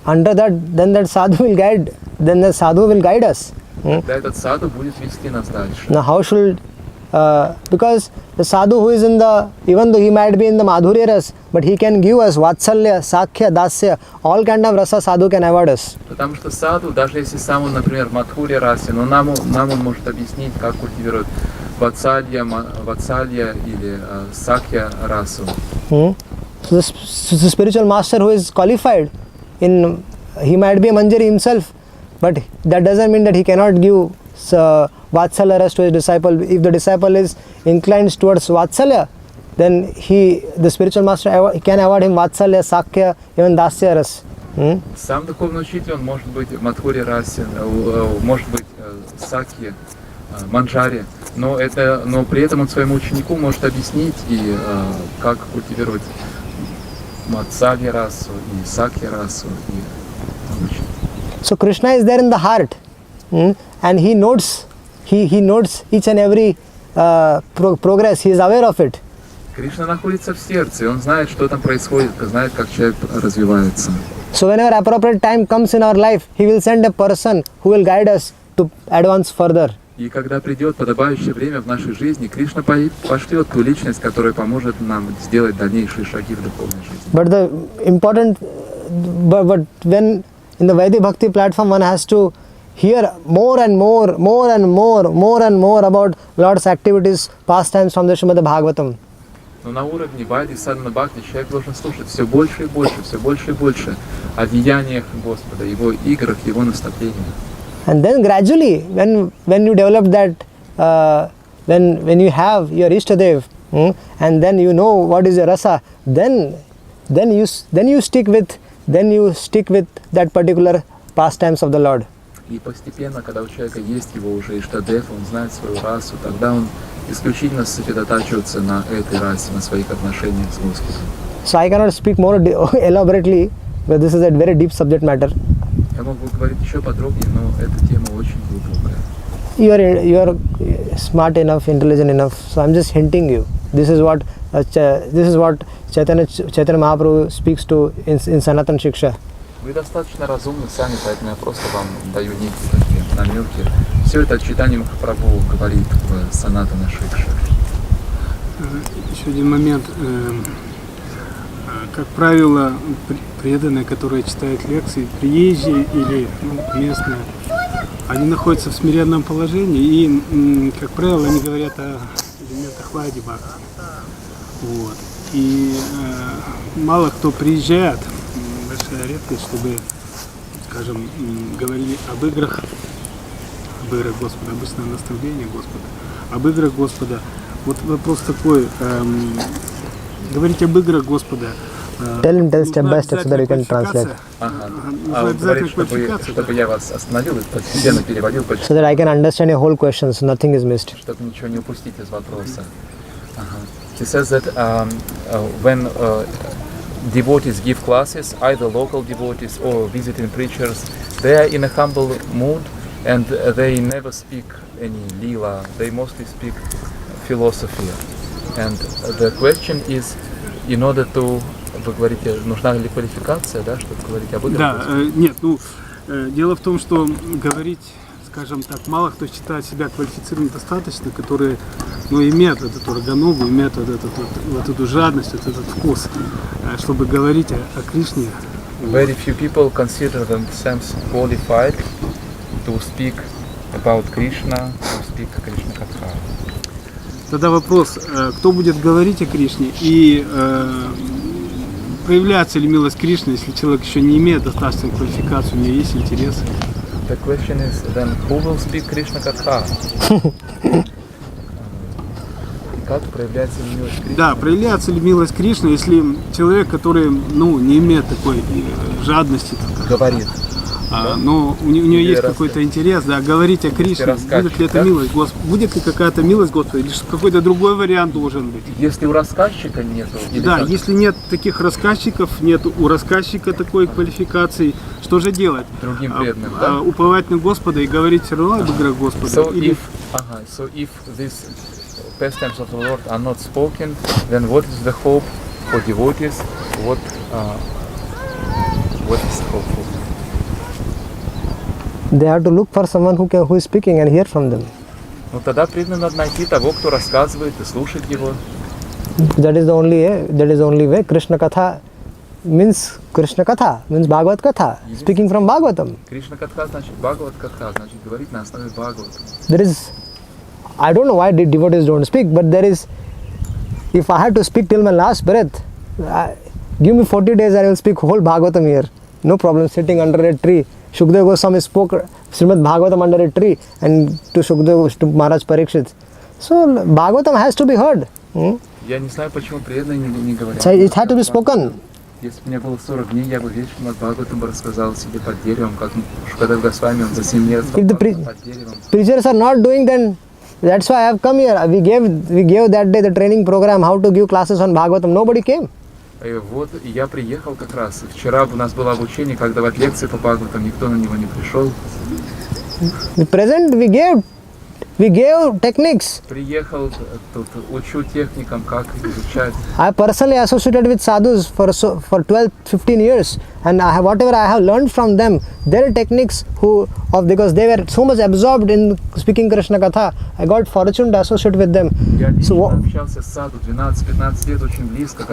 Speaker 1: under that, then that sadhu will guide, then the sadhu will guide us.
Speaker 2: Тогда этот саду будет вести нас дальше.
Speaker 1: Now how should, because the sadhu who is in the, even though he might be in the Madhurya ras, but he can give us Vatsalya, Sakhya, Dasya, all kind of rasa sadhu can award us.
Speaker 2: Потому что саду, даже если сам он, например, в Мадхурья расе, но нам он может объяснить, как культивируют Ватсалья или Сакья расу.
Speaker 1: So the spiritual master who is qualified in, he might be a Manjari himself, but that doesn't mean that he cannot give Vatsalya ras to his disciple. If the disciple is inclined towards Vatsalya, then the spiritual master can award him Vatsalya, Sakhya, even Dasya ras.
Speaker 2: Сам духовный учитель, он может быть в Мадхурья расе, может быть Сакья, Манджаре, но при этом он своему ученику может объяснить, и как культивировать Мацалья расу и Сакья расу.
Speaker 1: So Krishna is there in the heart, and he notes each and every progress. He is aware of it.
Speaker 2: Кришна находится в сердце, и он знает, что там происходит, знает, как человек развивается.
Speaker 1: So whenever appropriate time comes in our life, he will send a person who will guide us to advance further.
Speaker 2: И когда придет подобающее время в нашей жизни, Кришна пошлет ту личность, которая поможет нам сделать дальнейшие шаги в духовной жизни.
Speaker 1: But the important, but when in the Vaidhi Bhakti platform, one has to hear more and more about Lord's activities, pastimes from the Srimad Bhagavatam.
Speaker 2: Но на уровне Вайди Садхана Бхакти человек должен слушать все больше и больше о деяниях Господа, Его играх, Его наставлениях.
Speaker 1: And then gradually, when you develop that, when you have your Ishtadev, and then you know what is your rasa, then you stick with that particular pastimes of the Lord.
Speaker 2: И постепенно, когда у человека есть его уже Иштадев, он знает свою расу, тогда он исключительно сосредотачивается на этой расе, на своих отношениях с Господом.
Speaker 1: So I cannot speak more elaborately, but this is a very deep subject matter.
Speaker 2: Я могу говорить еще подробнее, но эта тема очень глубокая.
Speaker 1: You are smart enough, intelligent enough, so I'm just hinting you. This is what Chaitanya Mahaprabhu speaks to in Sanatan Shiksha.
Speaker 2: Вы достаточно разумны сами, поэтому я просто вам даю некие такие намеки. Все это Чайтанья Махапрабху говорит в Санатана Шикше.
Speaker 5: Еще один момент. Как правило, преданные, которые читают лекции, приезжие или местные, они находятся в смиренном положении и, как правило, они говорят о элементах Вайди Бхакти. Вот. И мало кто приезжает, большая редкость, чтобы, скажем, говорили об играх Господа, обычное наставление Господа, об играх Господа. Вот вопрос такой, говорить об играх Господа.
Speaker 1: Tell him step by step so that you can translate.
Speaker 2: Он говорит, чтобы я вас остановил и постепенно переводил,
Speaker 1: so that I can understand your whole question, so nothing is missed.
Speaker 2: Чтобы ничего не упустить из вопроса. He says that when devotees give classes, either local devotees or visiting preachers, they are in a humble mood and they never speak any lila, they mostly speak philosophy. And the question is, in order to, вы говорите, нужна ли квалификация, да, чтобы говорить об играх?
Speaker 5: Да, нет, дело в том, что говорить, скажем так, мало кто считает себя квалифицированным достаточно, которые, имеют эту раганугу, имеют вот эту жадность, вот этот вкус, чтобы говорить о Кришне.
Speaker 2: Very few people consider themselves qualified to speak about Krishna, to speak Krishna Katha.
Speaker 5: Тогда вопрос, кто будет говорить о Кришне и проявляется ли милость Кришны, если человек еще не имеет достаточной квалификации, у него есть интерес?
Speaker 2: The question is then who will speak Krishna Katha? И как проявляется милость Кришны?
Speaker 5: Да, проявляется ли милость Кришны, если человек, который, не имеет такой жадности,
Speaker 2: Говорит.
Speaker 5: но у него есть
Speaker 2: рассказать.
Speaker 5: какой-то интерес, да, говорить о Кришне,
Speaker 2: рассказчик,
Speaker 5: будет ли это
Speaker 2: да?
Speaker 5: милость Господа, будет ли какая-то милость Господа, или какой-то другой вариант должен быть.
Speaker 2: Если у рассказчика нету, или
Speaker 5: Да,
Speaker 2: как?
Speaker 5: если нет таких рассказчиков, нет у рассказчика такой квалификации, что же делать?
Speaker 2: Другим преданным, да?
Speaker 5: Уповать на Господа и говорить все равно об играх Господа.
Speaker 2: So
Speaker 5: Или-
Speaker 2: if these pastimes of the Lord are not spoken, then what is the hope for devotees? What is hope for?
Speaker 1: They have to look for someone who is speaking and hear from them.
Speaker 2: Ну тогда преданным надо найти того, кто рассказывает, и слушать его.
Speaker 1: That is the only way. Krishna Katha means Bhagavad Katha, speaking from Bhagavatam.
Speaker 2: Кришна Катха значит Бхагават Катха, значит говорить на основе Бхагавата.
Speaker 1: There is, I don't know why devotees don't speak, but there is, if I had to speak till my last breath, give me 40 days, I will speak whole Bhagavatam here. No problem, sitting under a tree. Shukdev Goswami spoke Srimad Bhagavatam under a tree and to Shukdev, to Maharaj Parikshit. So Bhagavatam has to be heard.
Speaker 2: Я не знаю, почему преданные не говорят.
Speaker 1: So it had to be spoken.
Speaker 2: Если бы у меня было 40 дней, я бы весь Шримад Бхагаватам бы рассказал, сидя под деревом, как Шукадев Госвами, он за 7 лет
Speaker 1: If the
Speaker 2: под деревом.
Speaker 1: preachers are not doing, then that's why I have come here. We gave that day the training program how to give classes on Bhagavatam. Nobody came.
Speaker 2: И вот и я приехал как раз. Вчера у нас было обучение, как давать лекции по Бхагаватам, никто на него не пришел.
Speaker 1: The present we gave techniques.
Speaker 2: Приехал, тут учу техникам, как изучать.
Speaker 1: I personally associated with sadhus for 12-15 years, and whatever I have learned from them, their techniques because they were so much absorbed in speaking Krishna Katha, I got fortune to associate with them.
Speaker 2: Я лично
Speaker 1: So
Speaker 2: общался с саду 12-15 лет очень близко,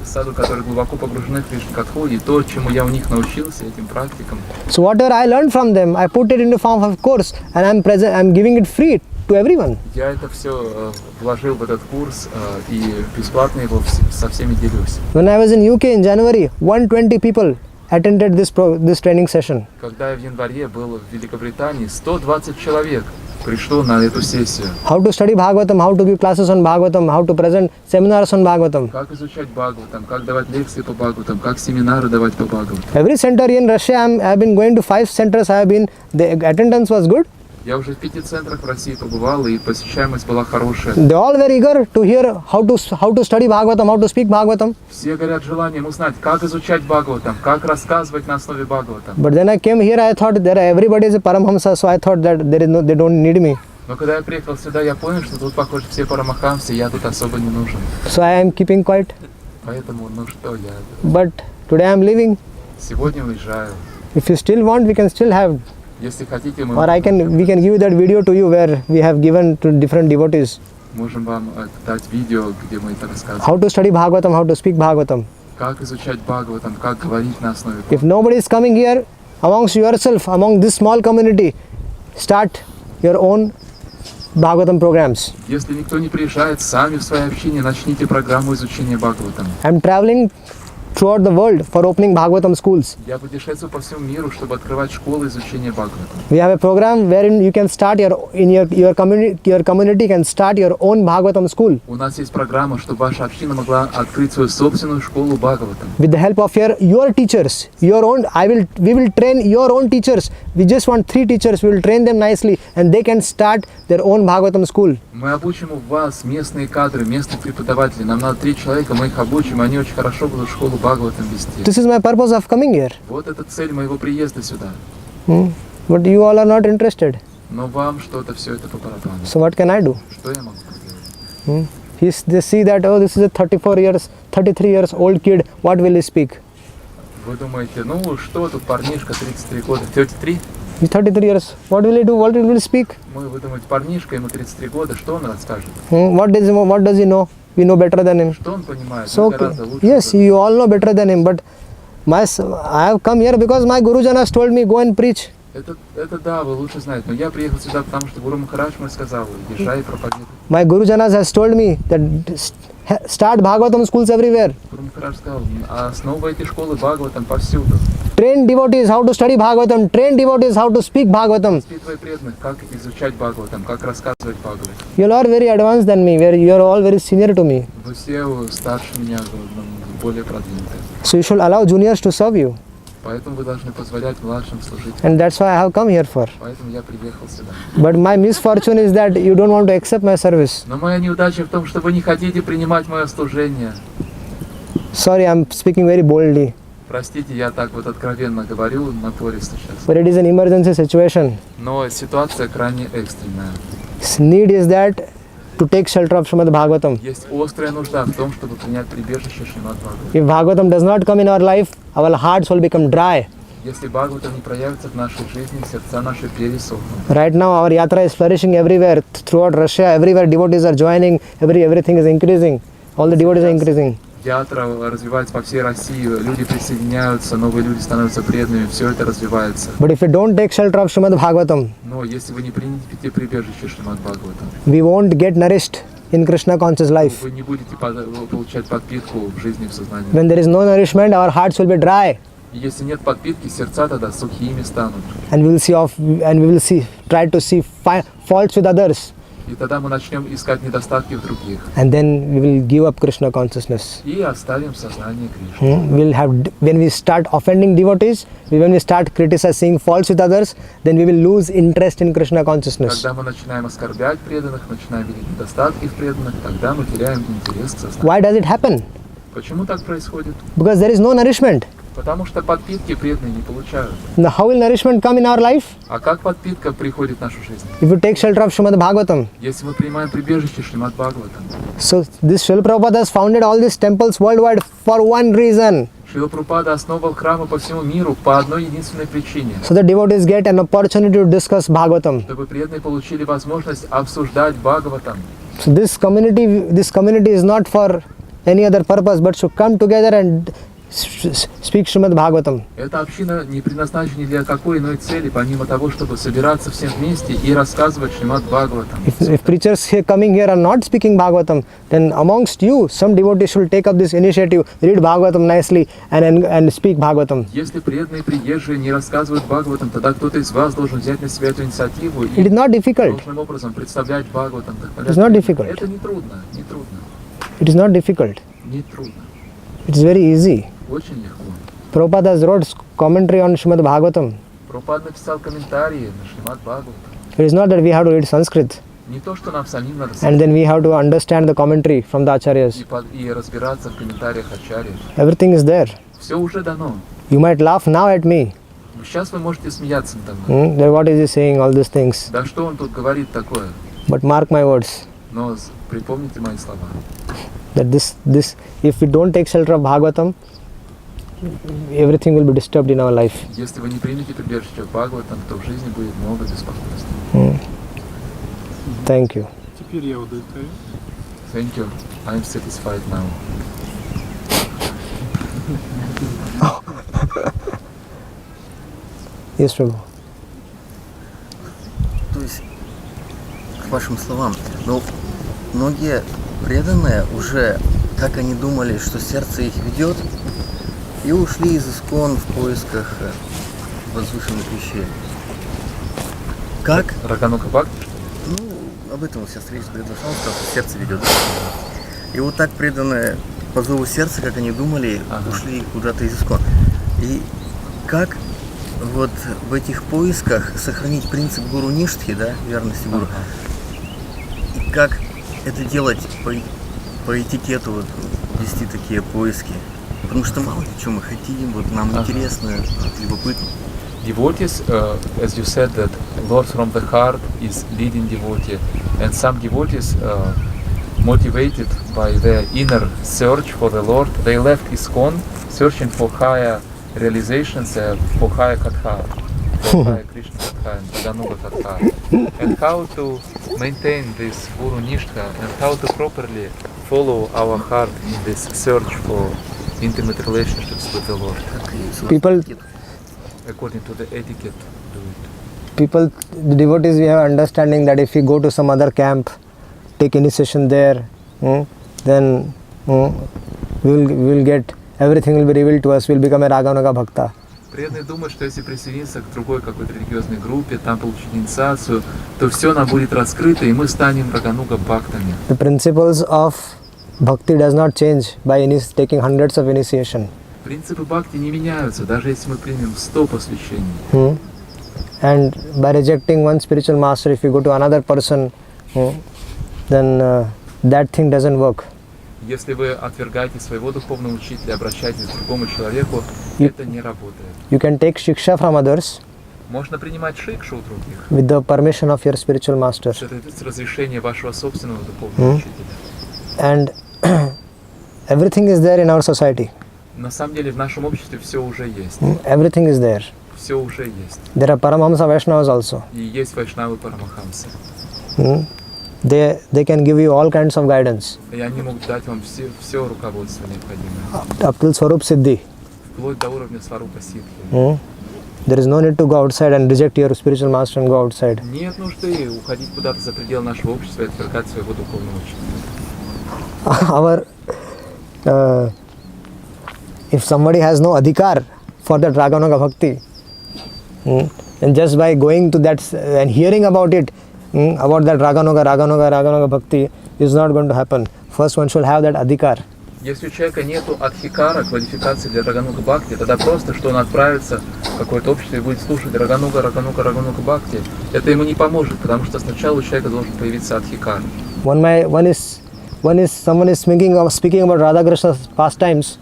Speaker 2: саду, которые глубоко погружены в Кришна Катху, и то, чему я у них научился, этим практикам.
Speaker 1: whatever I learned from them, I put it into form of course, and I'm giving it free to everyone.
Speaker 2: Я это все вложил в этот курс и бесплатно его со всеми делюсь.
Speaker 1: When I was in UK in January, 120 people attended this training session.
Speaker 2: Когда я в январе был в Великобритании, 120 человек пришло на эту сессию.
Speaker 1: How to study Bhagavatam, how to give classes on Bhagavatam, how to present seminars on Bhagavatam.
Speaker 2: Как изучать Бхагаватам, как давать лекции по Бхагаватам, как семинары давать по Бхагаватам.
Speaker 1: Every center in Russia, I have been going to 5 centers. The attendance was good.
Speaker 2: Я уже в 5 центрах в России побывал, и посещаемость была хорошая.
Speaker 1: They all were eager to hear how to study Bhagavatam, how to speak Bhagavatam.
Speaker 2: Все горят желанием узнать, как изучать Бхагаватам, как рассказывать на основе Бхагаватам.
Speaker 1: But then I came here, I thought everybody is a Paramhamsa, so I thought that they don't need me.
Speaker 2: Но когда я приехал сюда, я понял, что тут, похоже, все парамахамсы, я тут особо не нужен.
Speaker 1: So I am keeping quiet.
Speaker 2: Поэтому, ну что, я
Speaker 1: But today I am leaving.
Speaker 2: сегодня уезжаю.
Speaker 1: If you still want, we can still have.
Speaker 2: Если хотите, мы
Speaker 1: Or we can give that video to you where we have given to different devotees.
Speaker 2: можем вам дать видео, где мы это рассказываем.
Speaker 1: How to study Bhagavatam, how to speak Bhagavatam.
Speaker 2: Как изучать Бхагаватам, как говорить на основе
Speaker 1: If nobody is coming here, amongst yourself, among this small community, start your own Bhagavatam programs.
Speaker 2: Если никто не приезжает, сами в своей общине начните программу изучения Бхагаватам.
Speaker 1: I am traveling throughout the world for opening Bhagavatam schools.
Speaker 2: Я путешествую по всему миру, чтобы открывать школы изучения Бхагаватам.
Speaker 1: We have a program wherein you can start your community can start your own Bhagavatam school
Speaker 2: У нас есть программа, чтобы ваша община могла открыть свою собственную школу Бхагаватам.
Speaker 1: with the help of your teachers. We will train your own teachers. We just want 3 teachers. We will train them nicely and they can start their own Bhagavatam school.
Speaker 2: Мы обучим у вас местные кадры, местных преподавателей. Нам надо 3 человека, мы их обучим, они очень хорошо будут школу Бхагаватам вести.
Speaker 1: This is my purpose of coming here.
Speaker 2: Вот это цель моего приезда сюда.
Speaker 1: But you all are not interested.
Speaker 2: Но вам что-то все это по барабану.
Speaker 1: So what can I do?
Speaker 2: Что я могу поделать?
Speaker 1: They see that, oh, this is a 33 years old kid. What will he speak?
Speaker 2: Вы думаете, ну что тут парнишка, 33 года, 33?
Speaker 1: He's 33 years. What will he do? What will he speak?
Speaker 2: Вы думаете, парнишка, ему 33 года, что он расскажет?
Speaker 1: What does he know? We know better than him.
Speaker 2: Что он понимает?
Speaker 1: So,
Speaker 2: Мы гораздо лучше.
Speaker 1: yes, you all know better than him. But I have come here because my Gurujanas told me go and preach.
Speaker 2: Это да, вы лучше знаете. Но я приехал сюда, потому что Гуру Махарадж мне сказал, езжай и проповедуй.
Speaker 1: My Gurujanas has told me that Start Bhagavatam schools everywhere.
Speaker 2: Гуру Махарадж сказал, основывайте школы Бхагаватам повсюду.
Speaker 1: Train devotees how to study Bhagavatam. Train devotees how to speak Bhagavatam.
Speaker 2: Воспитывай преданных, как изучать Бхагаватам, как рассказывать Бхагаватам.
Speaker 1: You are very advanced than me. You are all very senior to me.
Speaker 2: Вы все старше меня, более продвинутые.
Speaker 1: So you should allow juniors to serve you.
Speaker 2: Поэтому вы должны позволять младшим служить.
Speaker 1: And that's why I have come here for.
Speaker 2: Поэтому я приехал сюда.
Speaker 1: But my misfortune is that you don't want to accept my service.
Speaker 2: Но моя неудача в том, что вы не хотите принимать мое служение.
Speaker 1: Sorry, I'm speaking very boldly.
Speaker 2: Простите, я так вот откровенно говорю, напористо сейчас.
Speaker 1: But it is an emergency situation.
Speaker 2: Но ситуация крайне экстренная.
Speaker 1: Need is that to take shelter of Srimad Bhagavatam.
Speaker 2: Есть острая нужда в том, чтобы принять прибежище Шримад Бхагаватам.
Speaker 1: If Bhagavatam does not come in our life, our hearts will become dry.
Speaker 2: Если Бхагаватам не проявится в нашей жизни, сердца наши пересохнут.
Speaker 1: Right now our yatra is flourishing everywhere. Throughout Russia, everywhere devotees are joining. Everything is increasing. All the devotees are increasing.
Speaker 2: Театр развивается по всей России, люди присоединяются, новые люди становятся преданными, все это развивается.
Speaker 1: But if you don't take shelter of Srimad Bhagavatam,
Speaker 2: Но если вы не примете прибежище Шримад Бхагаватам,
Speaker 1: we won't get nourished in Krishna conscious life.
Speaker 2: вы не будете получать подпитку в жизни, в сознании.
Speaker 1: When there is no nourishment, our hearts will be dry,
Speaker 2: И если нет подпитки, сердца тогда сухими станут.
Speaker 1: and we will try to see faults with others,
Speaker 2: И тогда мы начнем искать недостатки в других.
Speaker 1: and then we will give up Krishna consciousness.
Speaker 2: И оставим сознание Кришны.
Speaker 1: When we start offending devotees, when we start criticizing faults with others, then we will lose interest in Krishna consciousness.
Speaker 2: Когда мы начинаем оскорблять преданных, начинаем видеть недостатки в преданных, тогда мы теряем интерес к сознанию.
Speaker 1: Why does it happen?
Speaker 2: Почему так происходит?
Speaker 1: Because there is no nourishment.
Speaker 2: Потому что подпитки преданные не получают.
Speaker 1: Now, how will nourishment come in our life?
Speaker 2: А как подпитка приходит в нашу жизнь?
Speaker 1: If we take shelter of Srimad Bhagavatam.
Speaker 2: Если мы принимаем прибежище Шримад Бхагаватам.
Speaker 1: So this Srila Prabhupada has founded all these temples worldwide for one reason.
Speaker 2: Шрила Прабхупада основал храмы по всему миру по одной единственной причине.
Speaker 1: So the devotees get an opportunity to discuss Bhagavatam.
Speaker 2: Чтобы преданные получили возможность обсуждать Бхагаватам.
Speaker 1: So this community is not for any other purpose, but should come together and speak Srimad Bhagavatam.
Speaker 2: Эта община не предназначена ни для какой иной цели, помимо того, чтобы собираться всем вместе и рассказывать Шримад Бхагаватам.
Speaker 1: If preachers coming here are not speaking Bhagavatam, then amongst you, some devotees should take up this initiative, read Bhagavatam nicely and speak Bhagavatam.
Speaker 2: Если преданные приезжие не рассказывают Бхагаватам, тогда кто-то из вас должен взять на себя эту инициативу и
Speaker 1: It is not difficult.
Speaker 2: должным образом представлять Бхагаватам.
Speaker 1: It is not difficult.
Speaker 2: Это не трудно, не трудно,
Speaker 1: It is not difficult.
Speaker 2: не трудно.
Speaker 1: It is very easy.
Speaker 2: Очень легко.
Speaker 1: Prabhupada has wrote commentary on Srimad Bhagavatam.
Speaker 2: Прабхупада написал комментарии на Шримад Бхагаватам.
Speaker 1: It is not that we have to read Sanskrit
Speaker 2: Не то, что нам самим надо
Speaker 1: and then we have to understand the commentary from the acharyas.
Speaker 2: и разбираться в комментариях ачарьев.
Speaker 1: Everything is there.
Speaker 2: Все уже дано.
Speaker 1: You might laugh now at me.
Speaker 2: Сейчас вы можете смеяться надо мной.
Speaker 1: That what is he saying, all these things.
Speaker 2: Да что он тут говорит такое?
Speaker 1: But mark my words,
Speaker 2: Но припомните мои слова.
Speaker 1: that if we don't take shelter of Bhagavatam, everything will be disturbed in our life.
Speaker 2: Если вы не примете прибежище в Бхагаватам, то в жизни будет много беспокойства.
Speaker 1: Thank you.
Speaker 5: Теперь я удовлетворен.
Speaker 2: Thank you. I am satisfied now.
Speaker 1: Yes, Prabhu.
Speaker 6: То есть, к вашим словам, но многие преданные уже, как они думали, что сердце их ведет, и ушли из искон в поисках возвышенных вещей. Как?
Speaker 2: Раганука Бхакти?
Speaker 6: Ну, об этом вот сейчас речь зашел, он сказал, что сердце ведет. И вот так преданные по зову сердца, как они думали, ушли куда-то из искон. И как вот в этих поисках сохранить принцип гуру ништхи, да, верности гуру, и как это делать по этикету, вот, вести такие поиски. Потому что мало ли что мы хотим, вот нам интересно, любопытно.
Speaker 2: Devotees, as you said, that Lord from the heart is leading devotee, and some devotees, motivated by their inner search for the Lord, they left ISKCON searching for higher realizations, for higher Katha, for higher Krishna Katha and Ganuga Katha, and how to maintain this Guru Nishtha and how to properly follow our heart in this search for intimate relationships with the Lord.
Speaker 1: People,
Speaker 2: According to the etiquette, do it.
Speaker 1: people, the devotees, we have understanding that if we go to some other camp, take initiation there, then we'll get, everything will be revealed to us, we'll become a Raganuga Bhakta.
Speaker 2: Преданные думают, что если присоединиться к другой какой-то религиозной группе, там получить инициацию, то все нам будет раскрыто, и мы станем Рагануга Бхактами.
Speaker 1: The principles of Bhakti does not change by taking hundreds of initiation.
Speaker 2: Принципы бхакти не меняются, даже если мы примем 100 посвящений.
Speaker 1: And by rejecting one spiritual master, if you go to another person, then that thing doesn't work.
Speaker 2: Если вы отвергаете своего духовного учителя, обращаетесь к другому человеку, это не работает.
Speaker 1: You can take shiksha from others
Speaker 2: Можно принимать шикшу у других.
Speaker 1: with the permission of your spiritual master.
Speaker 2: Это с разрешения вашего собственного духовного учителя.
Speaker 1: And everything is there in our society.
Speaker 2: На самом деле в нашем обществе все уже есть.
Speaker 1: Everything is there.
Speaker 2: Все уже есть.
Speaker 1: There are Paramahamsa Vaishnavas also.
Speaker 2: И есть вайшнавы Парамахамсы.
Speaker 1: They can give you all kinds of guidance.
Speaker 2: И они могут дать вам все руководство необходимое.
Speaker 1: Up till Swarup Siddhi.
Speaker 2: Вплоть до уровня Сварупа Сидхи.
Speaker 1: There is no need to go outside and reject your spiritual master and go outside.
Speaker 2: Нет нужды уходить куда-то за пределы нашего общества и отвергать своего духовного учителя.
Speaker 1: If somebody has no adhikar for that Raganuga Bhakti, and just by going to that and hearing about it, about that Raganuga Bhakti, is not going to happen. First one should have that adhikar.
Speaker 2: Если у человека нету адхикара, квалификации для Рагануга Бхакти, тогда просто, что он отправится в какое-то общество и будет слушать Рагануга Бхакти, это ему не поможет, потому что сначала у человека должен появиться адхикар.
Speaker 1: Someone is speaking about Radha Krishna's pastimes.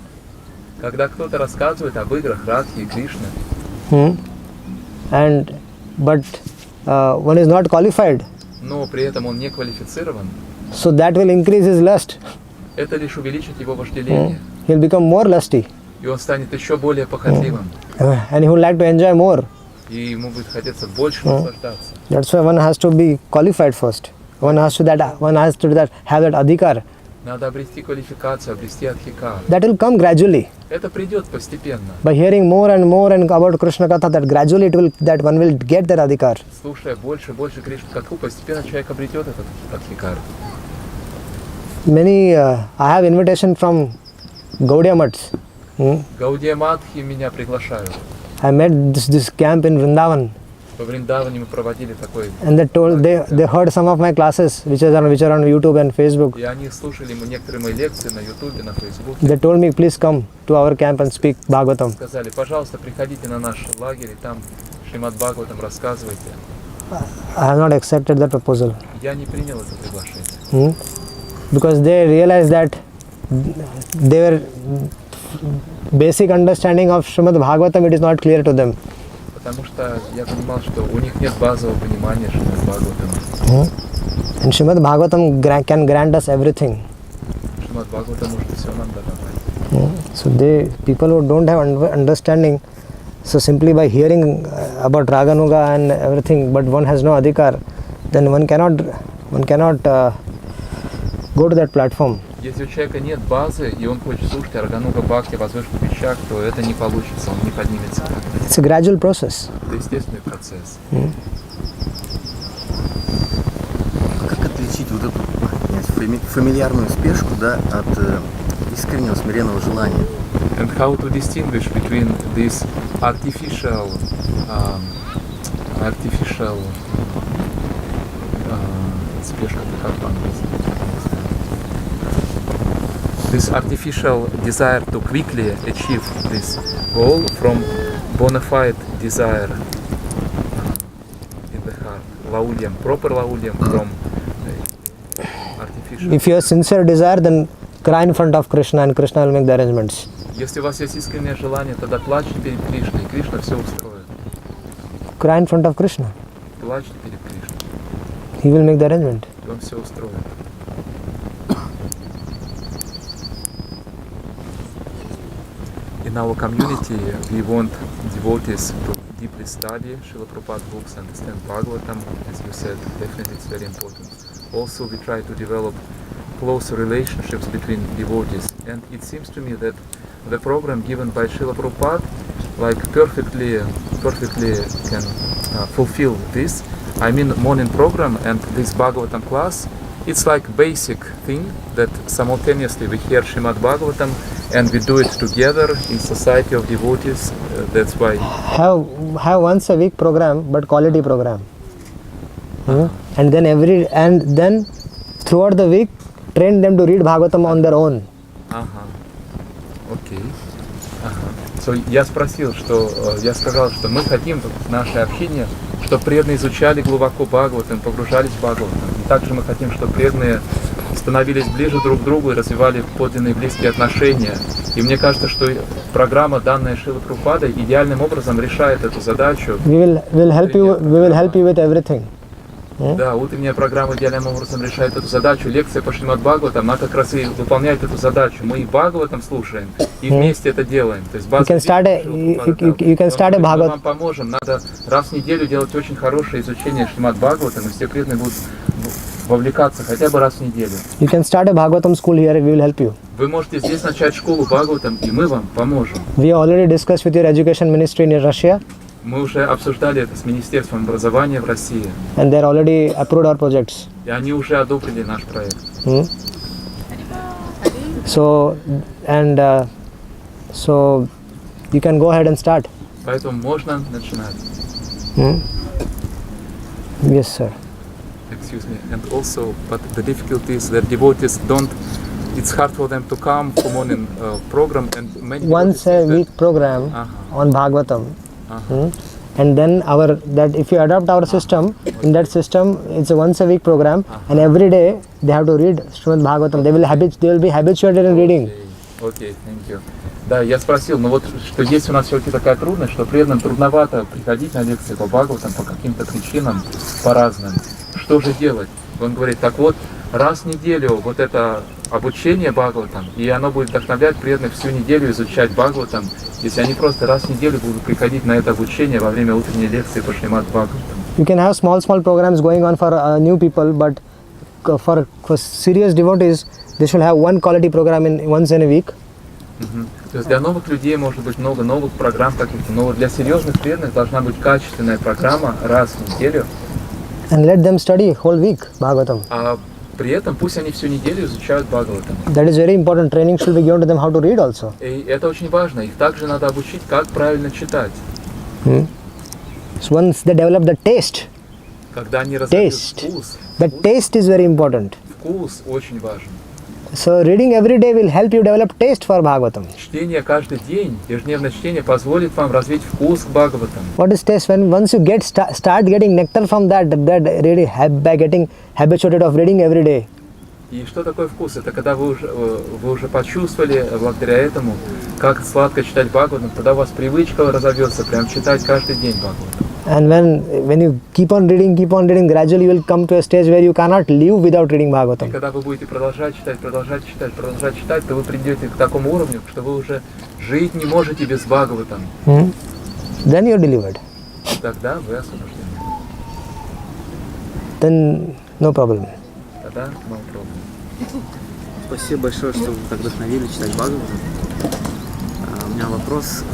Speaker 2: Когда кто-то рассказывает об играх Радхи и Кришны,
Speaker 1: but one is not qualified,
Speaker 2: но при этом он не квалифицирован,
Speaker 1: so that will increase his lust.
Speaker 2: это лишь увеличит его вожделение,
Speaker 1: He'll become more lusty,
Speaker 2: и он станет еще более похотливым,
Speaker 1: and he would like to enjoy more.
Speaker 2: и ему будет хотеться больше наслаждаться.
Speaker 1: That's why one has to be qualified first. One has to have that adhikar.
Speaker 2: Надо обрести квалификацию, обрести адхикар.
Speaker 1: That will come gradually.
Speaker 2: Это придет постепенно.
Speaker 1: By hearing more and about Krishna Katha, that gradually that one will get that adhikar.
Speaker 2: Слушая больше и больше Кришну Катху, постепенно человек обретет этот адхикар.
Speaker 1: I have invitation from Gaudiya Mats.
Speaker 2: Гаудия Мадхи меня приглашают.
Speaker 1: I met this camp in Vrindavan,
Speaker 2: Во Вриндаване мы проводили такой.
Speaker 1: and they heard some of my classes which are on YouTube and Facebook.
Speaker 2: И они слушали некоторые мои лекции на Ютубе, на Фейсбуке.
Speaker 1: They told me, please come to our camp and speak Bhagavatam.
Speaker 2: Сказали, пожалуйста, приходите на наш лагерь и там Шримад Бхагаватам рассказывайте.
Speaker 1: I have not accepted that proposal.
Speaker 2: Я не принял это приглашение.
Speaker 1: Because they realized that their basic understanding of Srimad Bhagavatam, it is not clear to them.
Speaker 2: Потому что я понимал, что у них нет базового понимания Шримад Бхагаватама.
Speaker 1: And Srimad Bhagavatam can grant us everything.
Speaker 2: Шримад Бхагаватам может все нам даровать.
Speaker 1: So people who don't have understanding, so simply by hearing about Raganuga and everything, but one has no adhikar, then one cannot go to that platform.
Speaker 2: Если у человека нет базы, и он хочет слушать о Рагануга Бхакти, возвышенных вещах, то это не получится, он не поднимется.
Speaker 1: It's a gradual process.
Speaker 2: Это естественный процесс.
Speaker 6: Как отличить вот эту фамильярную спешку, да, от искреннего смиренного желания?
Speaker 2: And how to distinguish between this artificial спешка, как по-английски? This artificial desire to quickly achieve this goal from bona fide desire in the heart, laulyam, proper laulyam from artificial.
Speaker 1: If you have sincere desire, then cry in front of Krishna and Krishna will make the arrangements.
Speaker 2: Если у вас есть искреннее желание, тогда плачьте перед Кришной, и Кришна все устроит.
Speaker 1: Cry in front of Krishna.
Speaker 2: Плачьте перед Кришной,
Speaker 1: He will make the arrangement.
Speaker 2: и Он все устроит. In our community, we want devotees to deeply study Srila Prabhupada books, understand Bhagavatam, as you said, definitely it's very important. Also, we try to develop closer relationships between devotees, and it seems to me that the program given by Srila Prabhupada perfectly can fulfill this. I mean, morning program and this Bhagavatam class It's like basic thing that simultaneously we hear Srimad Bhagavatam and we do it together in society of devotees. That's why.
Speaker 1: Have once a week program, but quality program. And then throughout the week, train them to read Bhagavatam on their own.
Speaker 2: Окей. So, я сказал, что мы хотим в наше общение, чтобы преданные изучали глубоко Бхагаватам, погружались в Бхагаватам. И также мы хотим, чтобы преданные становились ближе друг к другу и развивали подлинные близкие отношения. И мне кажется, что программа, данная Шрилой Прабхупадой, идеальным образом решает эту задачу.
Speaker 1: We will help you with everything.
Speaker 2: Да, утренняя программа идеальным образом решает эту задачу. Лекция по Шримад Бхагаватам, она как раз и выполняет эту задачу. Мы и Бхагаватам слушаем, и вместе это делаем. То есть
Speaker 1: You can start a
Speaker 2: мы
Speaker 1: Bhagavad.
Speaker 2: вам поможем. Надо раз в неделю делать очень хорошее изучение Шримад Бхагаватам, и все преданные будут вовлекаться хотя бы раз в неделю.
Speaker 1: You can start a Bhagavatam school here, we will help you.
Speaker 2: Вы можете здесь начать школу Бхагаватам, и мы вам поможем.
Speaker 1: We already discussed with your education ministry in Russia,
Speaker 2: Мы уже обсуждали это с Министерством образования в России,
Speaker 1: and they already approved our projects.
Speaker 2: и они уже одобрили наш проект.
Speaker 1: So you can go ahead and start.
Speaker 2: Поэтому можно начинать.
Speaker 1: Yes, sir.
Speaker 2: Excuse me. And also, but the difficulty is that devotees don't. It's hard for them to come for morning program, and many
Speaker 1: Once a week program on Bhagavatam. And then if you adopt our system, in that system it's a once a week program, and every day they have to read Srimad Bhagavatam. They will be habituated in reading.
Speaker 2: Окей, thank you. Да, я спросил, но вот что есть у нас все-таки такая трудность, что преданным трудновато приходить на лекции по Бхагаватам по каким-то причинам, по разным. Что же делать? Он говорит, так вот, раз в неделю вот это обучение Бхагаватам, и оно будет вдохновлять преданных всю неделю изучать Бхагаватам, если они просто раз в неделю будут приходить на это обучение во время утренней лекции по Шримад Бхагаватам.
Speaker 1: You can have small programs going on for new people, but for serious devotees, they should have one quality program once in a week.
Speaker 2: То есть для новых людей может быть много новых программ каких-то, но для серьезных преданных должна быть качественная программа раз в неделю.
Speaker 1: And let them study whole week Bhagavatam.
Speaker 2: А при этом пусть они всю неделю изучают Бхагаватам.
Speaker 1: That is very important. Training should be given to them how to read also.
Speaker 2: И это очень важно. Их также надо обучить, как правильно читать.
Speaker 1: So once they develop the taste,
Speaker 2: Когда они развивают вкус.
Speaker 1: the taste is very important.
Speaker 2: Вкус очень важен.
Speaker 1: So reading every day will help you develop taste for Bhagavatam.
Speaker 2: Чтение каждый день, ежедневное чтение позволит вам развить вкус к Бхагаватам.
Speaker 1: What is taste? Once you start getting nectar from that really by getting habituated of reading every day.
Speaker 2: И что такое вкус? Это когда вы уже почувствовали благодаря этому, как сладко читать Бхагаватам, тогда у вас привычка разовьется, прям читать каждый день Бхагаватам.
Speaker 1: And when you keep on reading, gradually you will come to a stage where you cannot live without reading
Speaker 2: И
Speaker 1: Bhagavatam.
Speaker 2: когда вы будете продолжать читать, то вы придете к такому уровню, что вы уже жить не можете без Бхагаватам.
Speaker 1: Then you are delivered.
Speaker 2: Тогда вы освобождены.
Speaker 1: Then no problem.
Speaker 2: Тогда no problem.
Speaker 4: Спасибо большое, что вы так вдохновили читать Бхагаватам. У меня вопрос.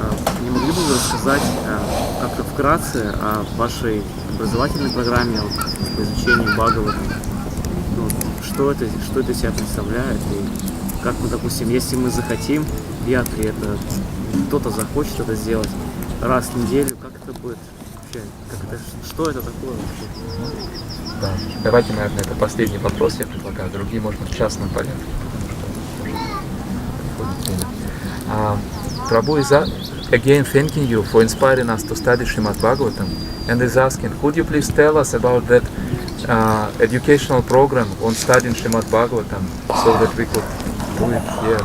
Speaker 4: Не могли бы вы рассказать как-то вкратце о вашей образовательной программе по изучению Бхагаватам? Что это из себя представляет? И как мы, допустим, если мы захотим, кто-то захочет это сделать раз в неделю, как это будет вообще? Что это такое вообще?
Speaker 2: Да. Давайте, наверное, это последний вопрос, я предлагаю. Другие можно в частном порядке. Prabhu is again thanking you for inspiring us to study Srimad Bhagavatam, and is asking, could you please tell us about that educational program on studying Srimad Bhagavatam, so that we could do it here?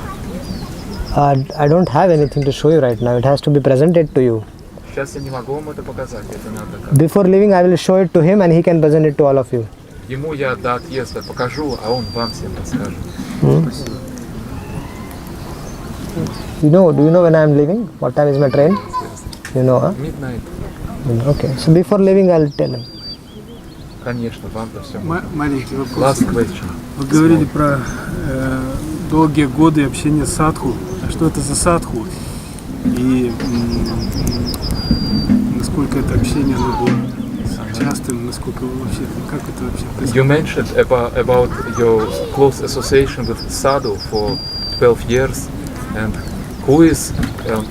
Speaker 1: I don't have anything to show you right now. It has to be presented to you.
Speaker 2: Сейчас я не могу вам это показать, это надо.
Speaker 1: Before leaving, I will show it to him, and he can present it to all of you.
Speaker 2: Ему я до отъезда покажу, а он вам всем расскажет.
Speaker 4: Спасибо.
Speaker 1: Do you know when I am leaving? What time is my train? You know, huh?
Speaker 2: Midnight.
Speaker 1: Okay. So before leaving, I will tell him.
Speaker 2: Конечно, вам-то все.
Speaker 5: Маленький вопрос.
Speaker 2: Last question.
Speaker 5: Вы говорили про долгие годы общения с садху. А что это за садху? И насколько это общение было частым, насколько вы вообще, как это вообще
Speaker 2: You
Speaker 5: происходит?
Speaker 2: mentioned about your close association with sadhu for 12 years, and who is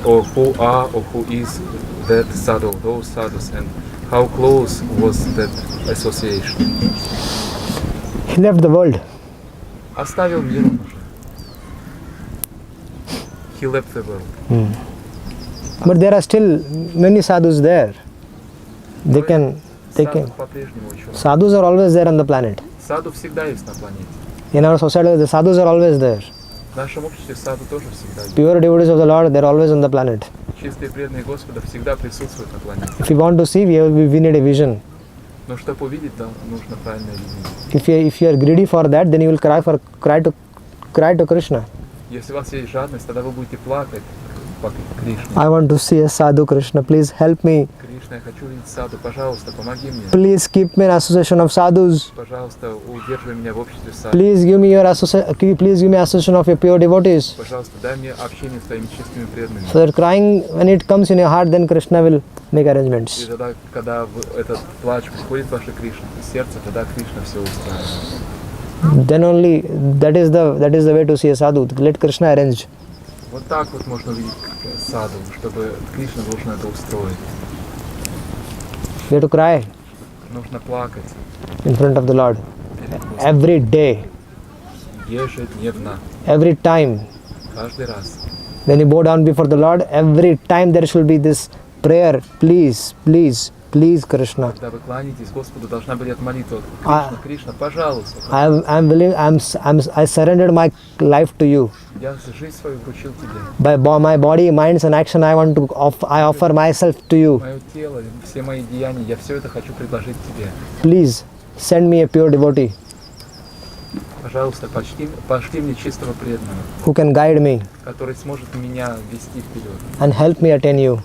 Speaker 2: or who are or who is that sadhu, those sadhus, and how close was that association?
Speaker 1: He left the world.
Speaker 2: Оставил мир он уже. He left the world.
Speaker 1: But there are still many sadhus there. They can.
Speaker 2: Саду по-прежнему еще.
Speaker 1: Sadhus are always there on the planet.
Speaker 2: Саду всегда есть на планете.
Speaker 1: In our society, the sadhus are always there.
Speaker 2: В нашем обществе саду тоже всегда есть.
Speaker 1: Pure devotees of the Lord, they're always on the planet.
Speaker 2: Чистые преданные Господа всегда присутствуют на планете.
Speaker 1: If you want to see, we need a vision.
Speaker 2: Но чтобы увидеть, да, нужно правильное видение.
Speaker 1: If you are greedy for that, then you will cry to Krishna.
Speaker 2: Если у вас есть жадность, тогда вы будете плакать по Кришне.
Speaker 1: I want to see a sadhu, Krishna. Please help me.
Speaker 2: Кришна, я хочу видеть саду, пожалуйста, помоги мне.
Speaker 1: Please keep me in association of sadhus.
Speaker 2: Пожалуйста, удерживай меня в обществе саду.
Speaker 1: Please give me association of your pure devotees.
Speaker 2: Пожалуйста, дай мне общение с твоими чистыми преданными.
Speaker 1: So that crying, when it comes in your heart, then Krishna will make
Speaker 2: И
Speaker 1: arrangements.
Speaker 2: тогда, когда этот плач приходит в ваше Кришна, сердце, тогда Кришна все устраивает.
Speaker 1: Then only that is the way to see a sadhu. Let Krishna arrange.
Speaker 2: Вот так вот можно увидеть саду, чтобы Кришна должен это устроить.
Speaker 1: We have to cry
Speaker 2: Нужно плакать
Speaker 1: in front of the Lord
Speaker 2: перед Господом.
Speaker 1: every day,
Speaker 2: Ежедневно,
Speaker 1: every time.
Speaker 2: каждый раз.
Speaker 1: When you bow down before the Lord, every time there should be this prayer. Please, please, please, Krishna.
Speaker 2: Когда вы кланяетесь Господу, должна быть эта молитва.
Speaker 1: А-
Speaker 2: Кришна, Кришна, пожалуйста.
Speaker 1: I'm willing. I surrendered my life to you.
Speaker 2: Я жизнь свою вручил тебе.
Speaker 1: By my body, minds, and action, I offer myself to you.
Speaker 2: Мое тело, все мои деяния, я все это хочу предложить тебе.
Speaker 1: Please send me a pure devotee
Speaker 2: Пожалуйста, пошли мне чистого преданного,
Speaker 1: who can guide me
Speaker 2: который сможет меня вести вперед
Speaker 1: and help me attain you.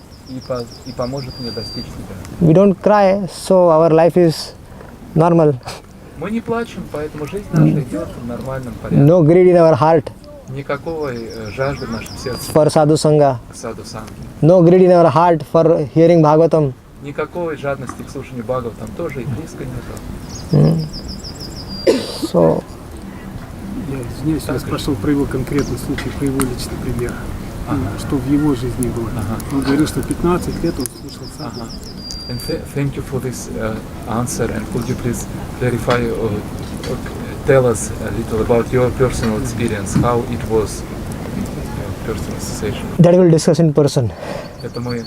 Speaker 2: и поможет мне достичь тебя.
Speaker 1: We don't cry, so our life is normal.
Speaker 2: Мы не плачем, поэтому жизнь наша идет в нормальном порядке.
Speaker 1: No greed in our heart
Speaker 2: Никакого жажды в нашем сердце
Speaker 1: for sadhu sangha.
Speaker 2: к саду санги.
Speaker 1: No greed in our heart for hearing Bhagavatam.
Speaker 2: Никакой жадности к слушанию Бхагаватам там тоже и близко нет.
Speaker 1: So
Speaker 5: Я извиняюсь, я спрашивал про его конкретный случай, про его личный пример. Что в его жизни было. Он говорил, что 15 лет он слушал саду.
Speaker 2: And thank you for this answer. And could you please clarify or tell us a little about your personal experience, how it was your personal association?
Speaker 1: that we'll discuss in person.
Speaker 2: Это мы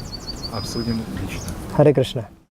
Speaker 2: обсудим лично.
Speaker 1: Hare Krishna.